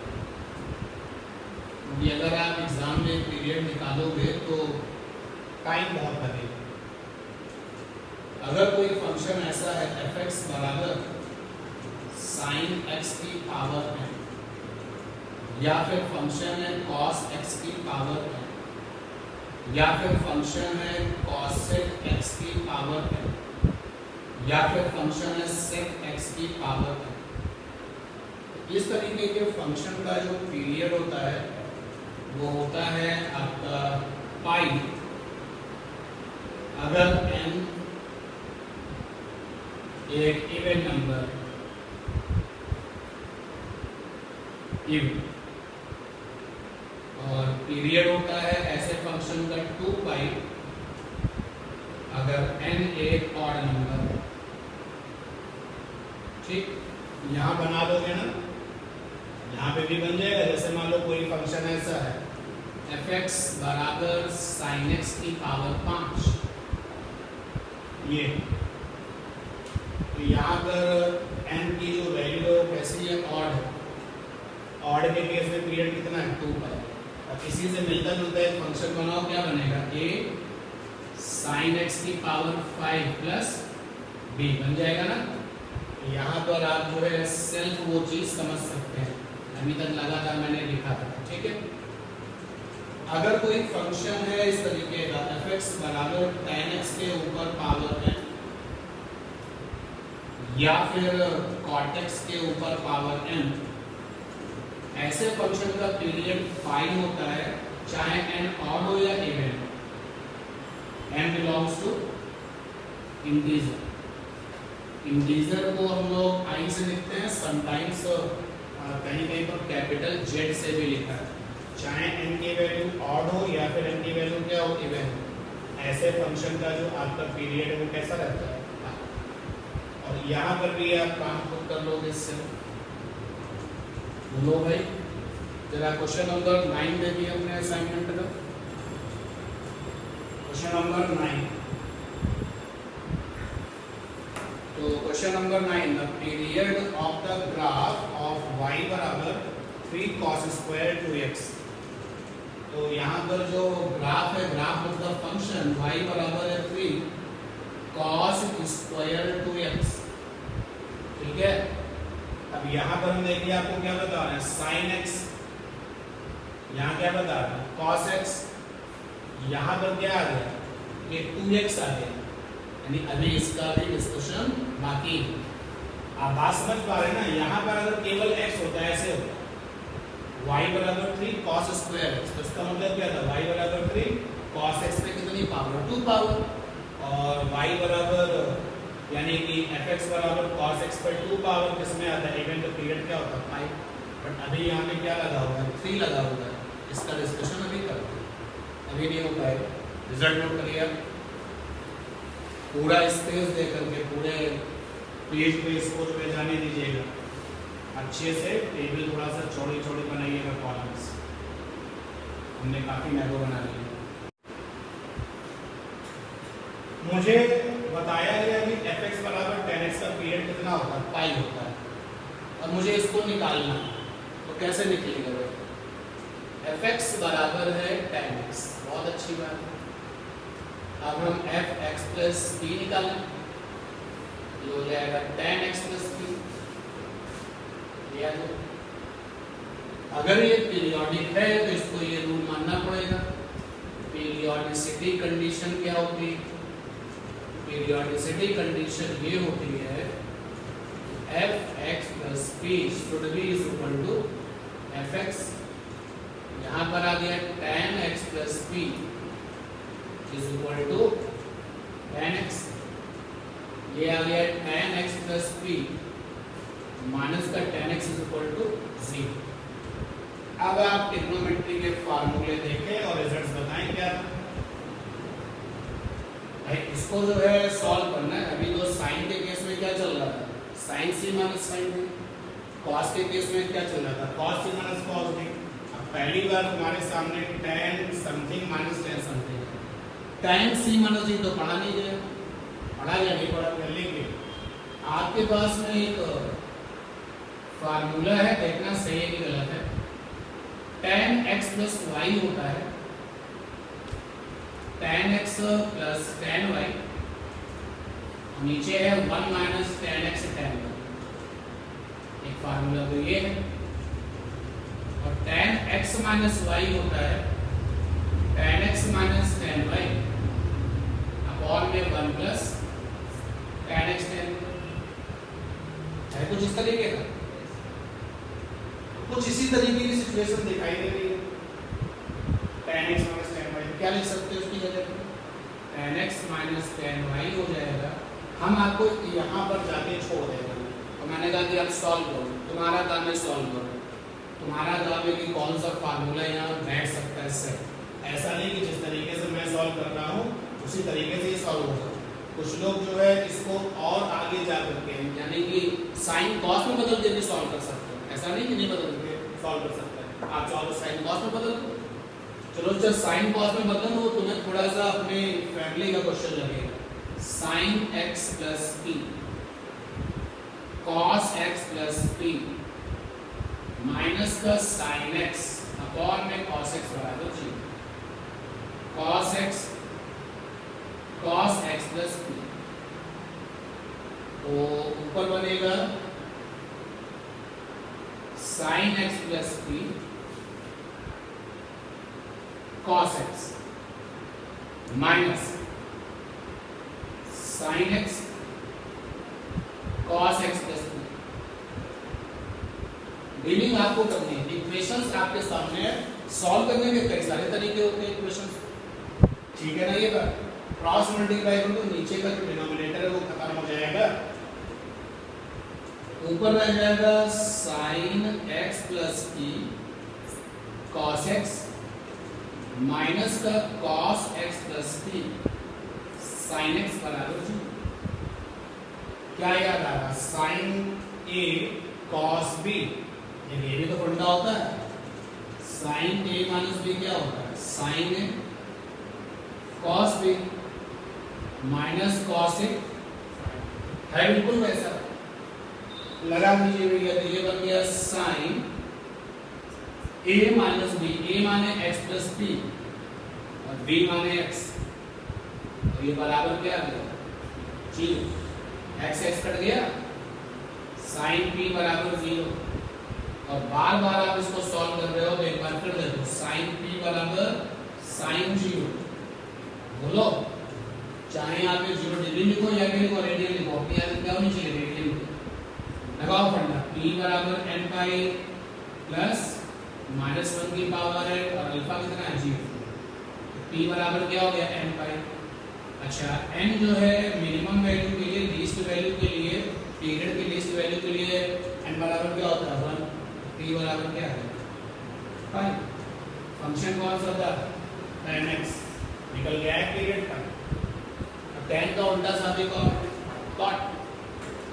क्योंकि अगर आप एग्जाम में पीरियड निकालोगे तो टाइम बहुत लगेगा। अगर कोई फंक्शन ऐसा है f(x) बराबर sin x की पावर n, या फिर फंक्शन है cos x की पावर n, या फिर फंक्शन है cosec x की पावर n, या फिर फंक्शन है sec x की पावर n, इस तरीके के फंक्शन का जो पीरियड होता है वो होता है आपका पाई, अगर n एक इवन नंबर और पीरियड होता है ऐसे फंक्शन का 2 पाई अगर n एक ऑड नंबर। ठीक, यहाँ बना दोगे ना, यहाँ पे भी बन जाएगा। जैसे मान लो कोई फंक्शन ऐसा है f(x) बराबर sin x की पावर 5, ये तो यहाँ पर n की जो वैल्यू है कैसी है, ऑड है। ऑड के केस में पीरियड कितना है, 2 पाई। अब इसी से मिलता जुलता एक फंक्शन बनाओ, क्या बनेगा, a sin x की पावर 5 प्लस b बन जाएगा ना। यहाँ पर आप जो है सेल्फ वो चीज समझ सकते हैं, अभी तक लगातार मैंने लिखा था, ठीक है। अगर कोई फंक्शन है इस तरीके का f(x) बराबर tan x के ऊपर पावर n, या फिर cot x के ऊपर पावर n, ऐसे फंक्शन का पीरियड पाई होता है, चाहे n ऑड हो या even. n belongs to integer, integer को हम लोग i से लिखते हैं, समटाइम्स कहीं कहीं पर कैपिटल Z से भी लिखा है, चाहे n की वैल्यू ऑड हो या फिर n की वैल्यू क्या हो, इवन। ऐसे फंक्शन का जो आपका पीरियड है वो कैसा रहता है, और यहाँ पर भी आप काम खुद कर लोगे इससे। बोलो भाई, जरा क्वेश्चन नंबर 9 देखिए अपने असाइनमेंट का, क्वेश्चन नंबर 9। तो question number 9, the period of the graph of y बराबर 3 cos स्क्वायर 2x। तो यहाँ पर जो ग्राफ है, ग्राफ मतलब फंक्शन, y बराबर है 3 cos स्क्वायर 2x, ठीक है। अब यहाँ पर हम देखिए आपको क्या बता रहे हैं, sin x, यहाँ क्या बता रहे हैं, cos x, यहाँ पर क्या आ गया, ये 2x आ गया, यानी अभी इसका भी डिस्कशन बाकी है। आप बात समझ पा रहे हैं ना। यहाँ पर अगर केवल x होता है, ऐसे होता है y बराबर 3 cos स्क्वायर x, तो इसका मतलब क्या था, y बराबर 3 cos x पे कितनी पावर, 2 पावर, और y बराबर यानी कि f(x) बराबर cos x पर 2 पावर किसमें आता है, इवन। तो पीरियड क्या होता है, पाई। बट अभी यहाँ पे क्या लगा हुआ है, 3 लगा हुआ है। इसका डिस्कशन अभी करते हैं, अभी नहीं हो पाएगा। रिजल्ट नोट करिए, पूरा स्पेस दे करके पूरे पेज पे इसको जो है जाने दीजिएगा, अच्छे से टेबल थोड़ा सा चौड़ी चौड़ी बनाइएगा, कॉलम्स हमने काफी नैरो बना लिया। मुझे बताया गया कि f(x) बराबर tan x का पीरियड कितना होता है, पाई होता है, और मुझे इसको निकालना है। तो कैसे निकलेगा भाई, f(x) बराबर है tan x, बहुत अच्छी बात है। अब हम f(x) प्लस p निकालें, ये हो जाएगा tan x प्लस p। अगर ये पीरियोडिक है तो इसको ये रूल मानना पड़ेगा। पीरियोडिसिटी कंडीशन क्या होती है? पीरियोडिसिटी कंडीशन ये होती है f(x + p) should be equal to f(x). यहाँ पर आ गया tan x + p is equal to tan x। ये आ गया tan x + p माइनस का tan x is equal to 0। अब आप ट्रिग्नोमेट्री के फार्मूले देखें और रिजल्ट्स बताएं क्या भाई। इसको जो है सॉल्व करना है। अभी तो साइन के केस में क्या चल रहा था? Sine c minus sine b। Cos के केस में क्या चल रहा था? Cos c minus cos b। अब पहली बार तुम्हारे सामने tan something minus tan something. tan c माइनस d तो पढ़ा नहीं गया, पढ़ा या नहीं पढ़ा कर लेंगे। आपके पास में एक फार्मूला है, देखना सही है कि गलत है। tan x + y होता है tan x + tan y, नीचे है 1 - tan x tan y। एक फार्मूला तो ये है। और tan x - y होता है tan x - tan y upon में 1 + tan x tan y। है कुछ इस तरीके का, कुछ इसी तरीके की सिचुएशन दिखाई दे रही है। tan x - tan y क्या लिख सकते हैं उसकी जगह पर? tan x - tan y हो जाएगा। हम आपको यहाँ पर जाके छोड़ देंगे और मैंने कहा कि आप सॉल्व करो, तुम्हारा काम है सॉल्व करो। तुम्हारा काम है कि कौन सा फार्मूला यहाँ बैठ सकता है सही। ऐसा नहीं कि जिस तरीके से मैं सॉल्व कर रहा हूँ उसी तरीके से ही सॉल्व होगा। कुछ लोग जो है इसको और आगे जा करके यानी कि साइन कॉस में बदल के भी सॉल्व कर सकते हैं। ऐसा नहीं कि नहीं बदल के सॉल्व कर सकते हैं। आप चाहो तो साइन कॉस में बदल दो। चलो जब साइन कॉस में बदल दो तुम्हें थोड़ा सा अपने फैमिली का क्वेश्चन लगेगा। sin x + p cos x + p minus का sin x अपॉन में cos x बराबर 0। cos x + p तो ऊपर बनेगा sin x + p cos x minus sin x cos x + p। Dealing आपको करनी है। इक्वेशंस आपके सामने है, सॉल्व करने के कई सारे तरीके होते हैं इक्वेशंस, ठीक है ना। ये बात क्रॉस मल्टीप्लाई करो तो नीचे का जो डिनोमिनेटर है वो खत्म हो जाएगा, ऊपर रह जाएगा sin x + p cos x minus का cos x + p sin x बराबर 0। क्या याद आ रहा? sin a cos b, ये भी तो फंडा होता है। sin a - b क्या होता है? sin a cos b minus cos a है, बिल्कुल वैसा लगा दीजिए भैया। तो ये बन गया sin a - b। a माने x + p और b माने x, तो ये बराबर क्या आ गया? 0। x कट गया, sin p बराबर 0। और बार बार आप इसको सॉल्व कर रहे हो तो एक बार फिर देखो sin p बराबर sin 0। बोलो चाहे आप 0 डिग्री लिखो या फिर लिखो रेडियन लिखो, अपनी आदत क्या होनी चाहिए? रेडियन लिखो। लगाओ फंडा p बराबर n पाई प्लस -1 की पावर है और अल्फा कितना है? 0। p बराबर क्या हो गया? n पाई। अच्छा n जो है मिनिमम वैल्यू के लिए, लीस्ट वैल्यू के लिए, पीरियड की लीस्ट वैल्यू के लिए n बराबर क्या होता है? 1। p बराबर क्या है? 5। फंक्शन कौन सा था? tan x निकल गया है पीरियड का। अब tan का उल्टा साथी cot।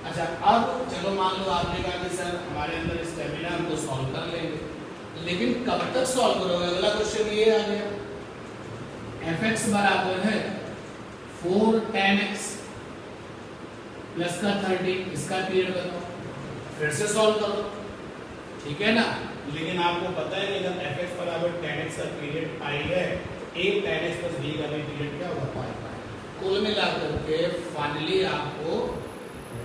अच्छा अब चलो मान लो आपने कहा कि सर हमारे अंदर स्टेमिना, हम तो सॉल्व कर लेंगे, लेकिन कब तक सॉल्व करोगे? अगला क्वेश्चन ये आ गया, f(x) बराबर है 4 tan x प्लस का 30, इसका पीरियड बताओ। फिर से सॉल्व करो, ठीक है ना। लेकिन आपको पता है कि जब f(x) बराबर tan x का पीरियड पाई है, एक tan x + b का भी पीरियड क्या होगा? पाई। कुल मिलाकर के फाइनली आपको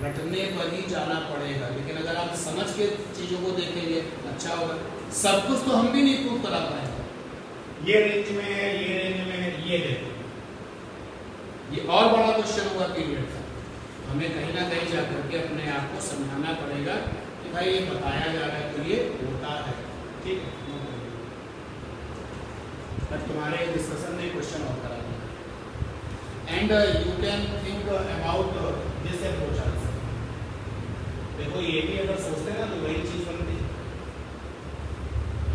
रटने पर ही जाना पड़ेगा, लेकिन अगर आप समझ के चीजों को देखेंगे अच्छा होगा। सब कुछ तो हम भी नहीं प्रूव करा पाएंगे। ये रेंज में है, ये रेंज में है, ये देखो, ये और बड़ा क्वेश्चन होगा पीरियड का। हमें कहीं ना कहीं जाकर के अपने आप को समझाना पड़ेगा कि भाई ये बताया जा रहा है तो ये होता है, ठीक है। बट तुम्हारे डिस्कशन में क्वेश्चन और करा दिया and you can think about this approach answer. देखो ये भी अगर सोचते हैं ना तो वही चीज बनती है।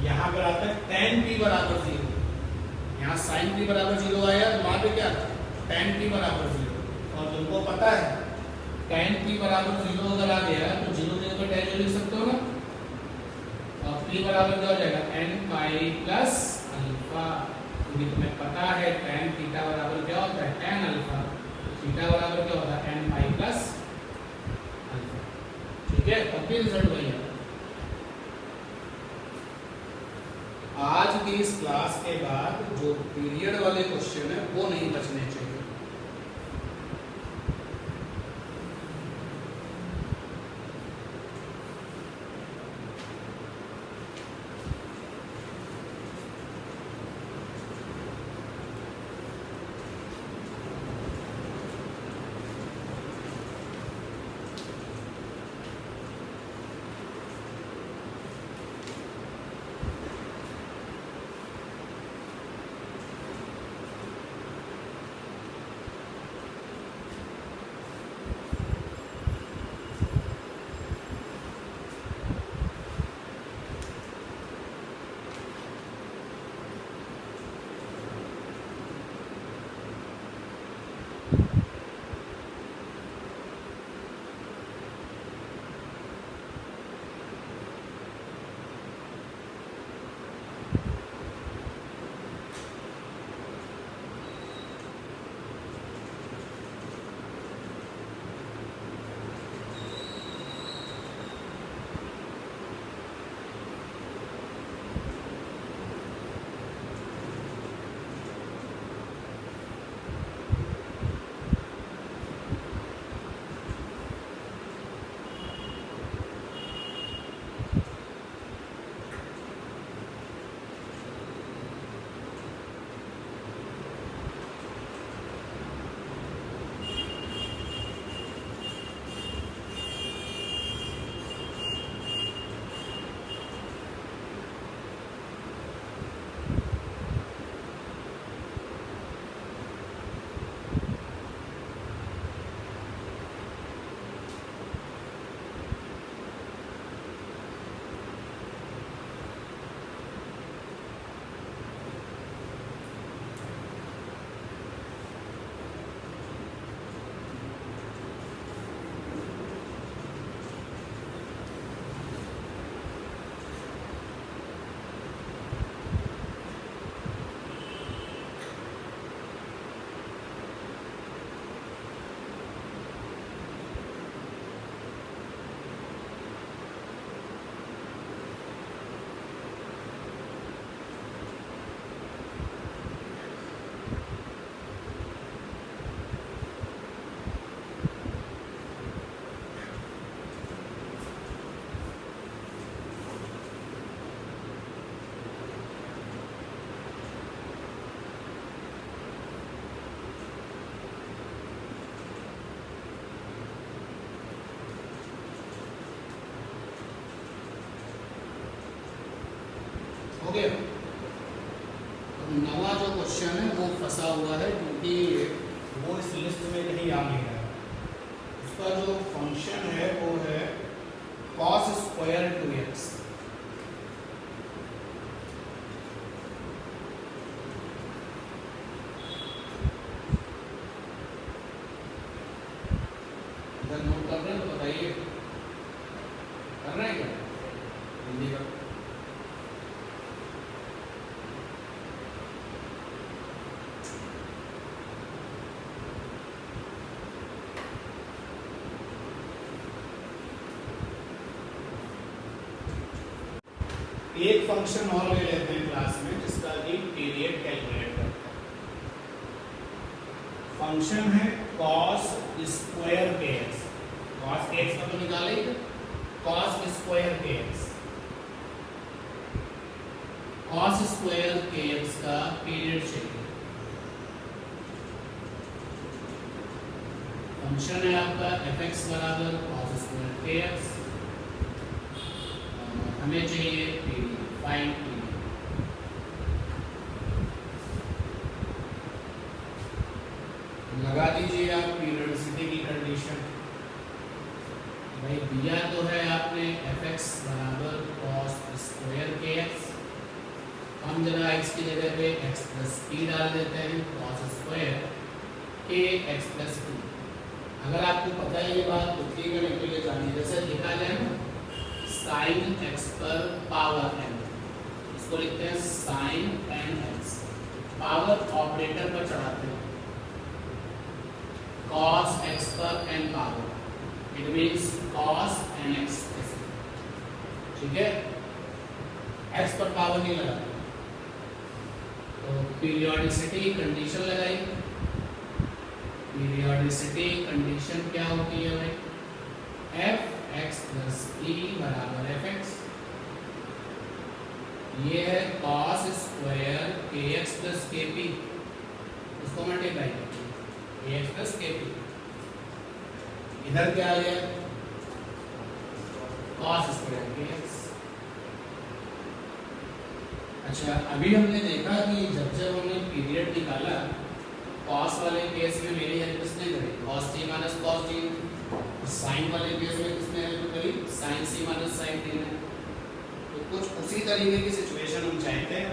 यहाँ पर आता है tan p बराबर 0, यहाँ sin p बराबर 0 आया तो वहां पे क्या था tan p बराबर 0, और तुमको पता है tan p बराबर 0 अगर आ गया तो 0 0 पर tan लिख सकते हो ना, और p बराबर क्या हो जाएगा n पाई प्लस अल्फा, क्योंकि तुम्हें पता है tan थीटा बराबर क्या होता है tan अल्फा, थीटा बराबर क्या होता है n पाई प्लस अल्फा, ठीक है। तब भी रिजल्ट वही है। आज की इस क्लास के बाद जो पीरियड वाले क्वेश्चन है वो नहीं बचने चाहिए। हो गया। तो नवा जो क्वेश्चन है वो फंसा हुआ है क्योंकि वो इस लिस्ट में कहीं आ नहीं रहा। उसका जो फंक्शन है वो है cos स्क्वायर 2x। अगर नोट कर रहे हैं तो बताइए, कर रहे हैं क्या हिंदी का? एक फंक्शन और ले लेते हैं क्लास में जिसका कि पीरियड कैलकुलेट करता है। फंक्शन है cos square kx। cos kx का तो निकाले ही, cos square kx, cos square kx का पीरियड चाहिए। फंक्शन है आपका fx बराबर cos स्क्वायर kx, हमें चाहिए पीरियड, फाइंड पीरियड। लगा दीजिए आप पीरियोडिसिटी की कंडीशन। भाई दिया तो है आपने fx बराबर cos स्क्वायर kx, हम जरा x की जगह पे x प्लस p डाल देते हैं, cos square kx plus p। अगर आपको पता है ये बात तो ठीक है, नहीं तो ये जानिए। जैसे लिखा जाए ना sin x पर पावर n, इसको लिखते हैं sin n x, power operator पर चढ़ाते हैं, cos x पर n power, it means cos nx, ठीक है, x पर पावर नहीं लगाते। तो पीरियोडिसिटी कंडीशन लगाई, पीरियोडिसिटी कंडीशन क्या होती है भाई, f(x + p) बराबर fx, ये है cos स्क्वायर kx + kp, उसको मल्टीप्लाई करते हैं kx + kp, इधर क्या आ गया cos स्क्वायर kx। अच्छा, अभी हमने देखा कि जब जब हमने पीरियड निकाला cos वाले केस में मेरी हेल्प किसने करी, cos t - cos t, sin वाले केस में किसने हेल्प करी, sin c - sin t ने। तो कुछ उसी तरीके की सिचुएशन हम चाहते हैं,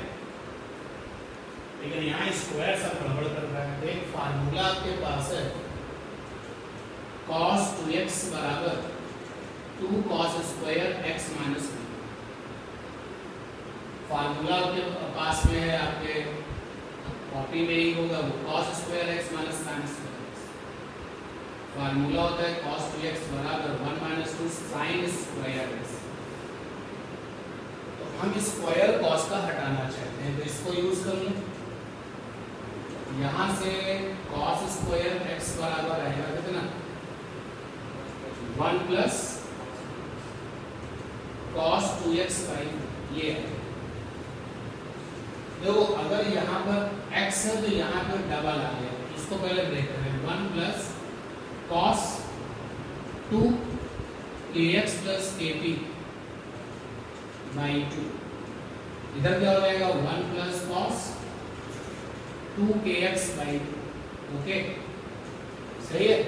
लेकिन यहाँ स्क्वायर सब गड़बड़ कर रहा है। एक फार्मूला आपके पास है cos 2x बराबर 2 cos square x - p, formula आपके पास में है, आपके कॉपी में ही होगा वो, cos square x - sin square x। Formula होता है cos 2x बराबर 1 - 2 sin स्क्वायर x। तो हम स्क्वायर cos का हटाना चाहते हैं, तो इसको यूज कर लें। यहाँ से cos स्क्वायर x बराबर आएगा कितना, 1 + cos 2x बाई ये है। देखो अगर यहाँ पर x है तो यहाँ पर डबल आ गया, इसको पहले ब्रेक करें, 1 + cos 2 kx + kp बाई 2, इधर क्या हो जाएगा 1 + cos 2 kx बाई 2, ओके सही है।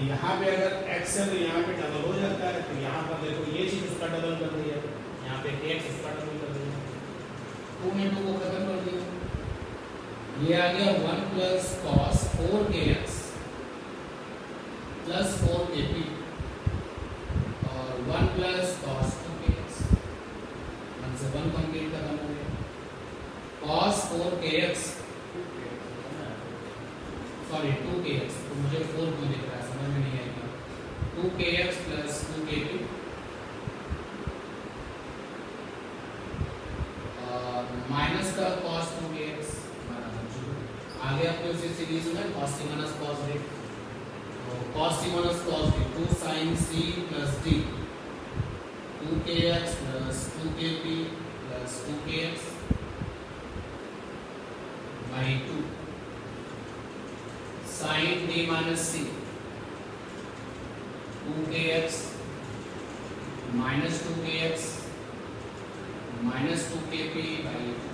यहाँ पे अगर x है तो यहाँ पे डबल हो जाता है, तो यहाँ पर देखो ये चीज उसका डबल कर रही है, यहाँ पे kx उसका डबल कर रही है, 2 में 2 को खत्म कर दिया, ये आ गया 1 + cos 4 kx + 4 kp और 1 + cos 2 kx, 1 से 1 कंप्लीट खत्म हो गया। cos 4 kx सॉरी 2 kx, तो मुझे 4 क्यों दिख रहा है समझ में नहीं आएगा, 2 kx + 2 kp और माइनस का cos 2 kx बराबर 0। आगे आपको इसी सीरीज में cos c - cos d, तो cos c - cos d 2 sin c + d, 2 kx + 2 kp + 2 kx by 2 sin d - c 2 kx - 2 kx -2 kp by 2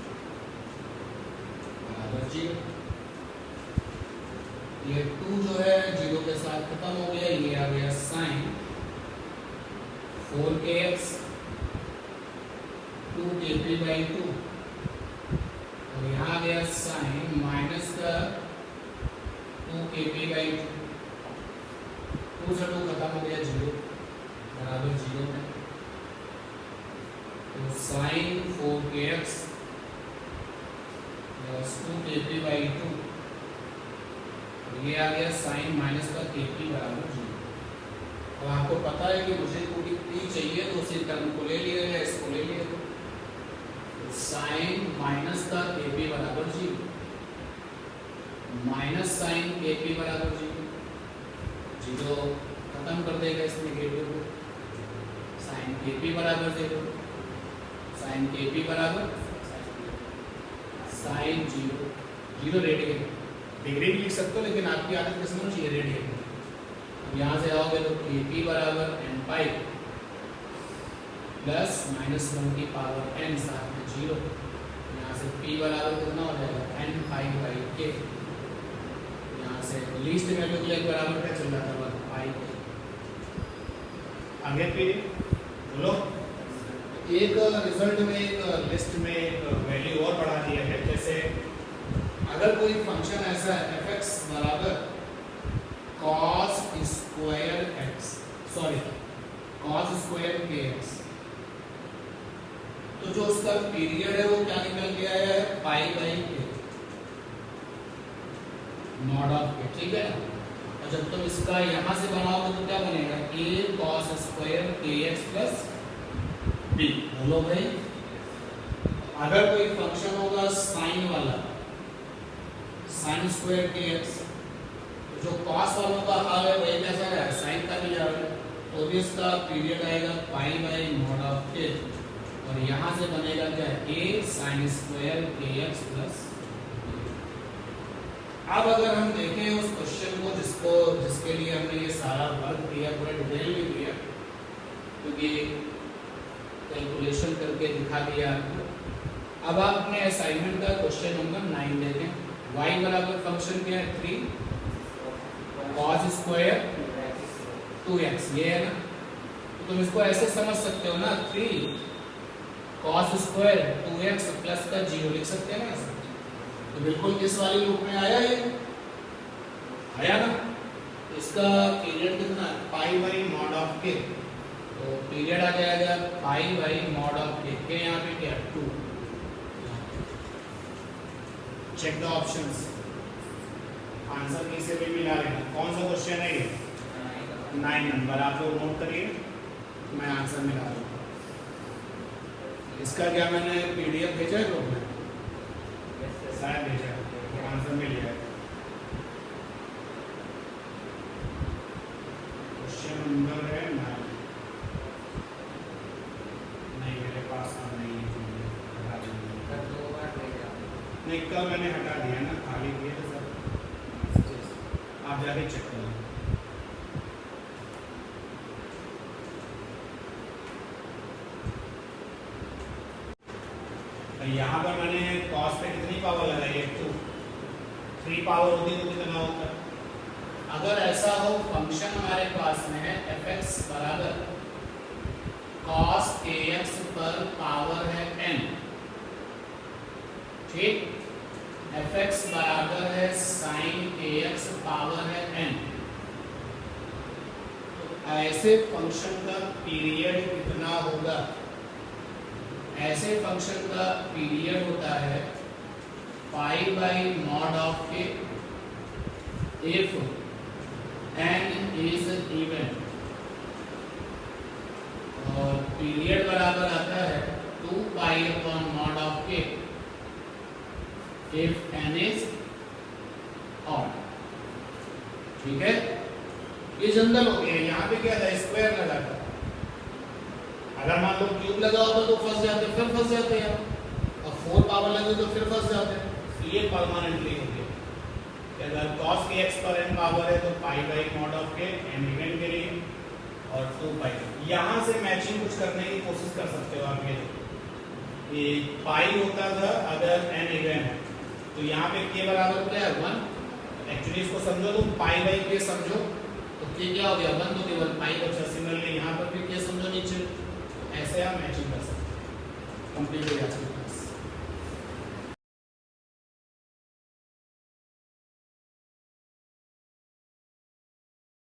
बराबर 0। ये 2 जो है 0 के साथ खत्म हो गया, ये आ गया sin 4 kx 2 kp बाई 2 और यहाँ आ गया sin माइनस का 2 kp बाई 2, 2 से 2 खत्म हो गया 0 बराबर 0 है। तो sin 4 kx + 2 kp बाई 2, ये आ गया sin माइनस का kp बराबर 0। अब आपको पता है कि मुझे पूरी p चाहिए, तो उसी टर्म को ले लिया है, इसको ले लिया, तो sin माइनस का kp बराबर 0 माइनस sin kp बराबर 0, 0 खत्म कर देगा इस नेगेटिव को। साइन के पी बराबर 0, साइन के पी बराबर साइन 0 रेडियन। डिग्री भी लिख सकते हो लेकिन आपकी आदत किस में होनी चाहिए, रेडियन। अब यहाँ से आओगे तो के पी बराबर एन पाई प्लस -1 की पावर n साथ में 0। यहाँ से p बराबर कितना हो जाएगा, n पाई बाई k। यहाँ से लीस्ट वैल्यू के लिए बराबर क्या चल रहा था, 1 पाई। आगे फिर बोलो, एक रिजल्ट में एक लिस्ट में एक वैल्यू और बढ़ा दिया है। जैसे अगर कोई फंक्शन ऐसा है fx बराबर cos square x, sorry cos square kx, तो जो उसका पीरियड है वो क्या निकल के आया है, पाई बाई के मॉड ऑफ के, ठीक है। और जब तुम इसका यहां से बनाओगे तो क्या बनेगा, a cos square kx plus b। बोलो भाई, अगर कोई फंक्शन होगा साइन वाला, साइन स्क्वायर kx, तो जो cos वालों का हाल है वही कैसा है, साइन का भी जा रहा है, तो भी इसका पीरियड आएगा पाई बाई मॉड ऑफ के। और यहाँ से बनेगा क्या, a sin square kx plus. अब अगर हम देखें उस क्वेश्चन को जिसके लिए हमने ये सारा वर्क किया, पूरा डिटेल में किया, क्योंकि कैलकुलेशन करके दिखा दिया आपको। अब आप अपने असाइनमेंट का क्वेश्चन नंबर 9 देखें। y बराबर फंक्शन क्या है, 3 cos स्क्वायर 2x, ये है ना। तो तुम इसको ऐसे समझ सकते हो ना, 3 cos स्क्वायर 2x प्लस का 0 लिख सकते हैं ना ऐसा। तो बिल्कुल इस वाली रूप में आया, ये आया ना। इसका पीरियड कितना है, पाई बाई मॉड ऑफ के, तो पीरियड आ जाएगा पाई बाई मॉड ऑफ के यहाँ पे क्या 2। चेक द ऑप्शंस, आंसर की से भी मिला लेना। कौन सा क्वेश्चन है ये, 9 नंबर, आप लोग नोट करिए, मैं आंसर मिला दूँ। इसका क्या मैंने पीडीएफ भेजा है ग्रुप में, शायद भेजा है, आंसर मिल जाएगा। क्वेश्चन नंबर है 9, नहीं मेरे पास नहीं है, नहीं कल मैंने हटा दिया ना, खाली किया था सब, आप जाके चेक कर लो। यहाँ पर मैंने cos पे कितनी पावर लगाई है, 2। 3 पावर होती तो कितना होता। अगर ऐसा हो फंक्शन हमारे पास में है fx बराबर cos kx पर पावर है n, ठीक, fx बराबर है sin kx पावर है n, तो ऐसे फंक्शन का पीरियड कितना होगा। ऐसे फंक्शन का पीरियड होता है पाई बाई मॉड ऑफ के इफ n इज इवन, और पीरियड बराबर आता है 2 पाई अपॉन मॉड ऑफ के इफ n इज ऑड, ठीक है। ये जनरल हो गया। यहाँ पे क्या था, स्क्वायर लगा था। अगर मान लो क्यूब लगा होता तो फंस जाते, फिर फंस जाते हैं, और 4 पावर लगे तो फिर फंस जाते हैं। तो ये परमानेंटली हो गया कि अगर cos kx पर n पावर है तो पाई बाई मॉड ऑफ के n इवन के लिए, और 2 पाई। यहाँ से मैचिंग कुछ करने की कोशिश कर सकते हो आप। ये पाई होता था अगर n इवन है, तो यहाँ पे k बराबर क्या है, 1। एक्चुअली इसको समझो तुम, पाई बाई k समझो तो k क्या हो गया, 1 तो केवल पाई बचा। सिमिलरली यहाँ पर भी k समझो नीचे, ऐसे आप मैचिंग कर सकते हैं। कंप्लीट हो गया।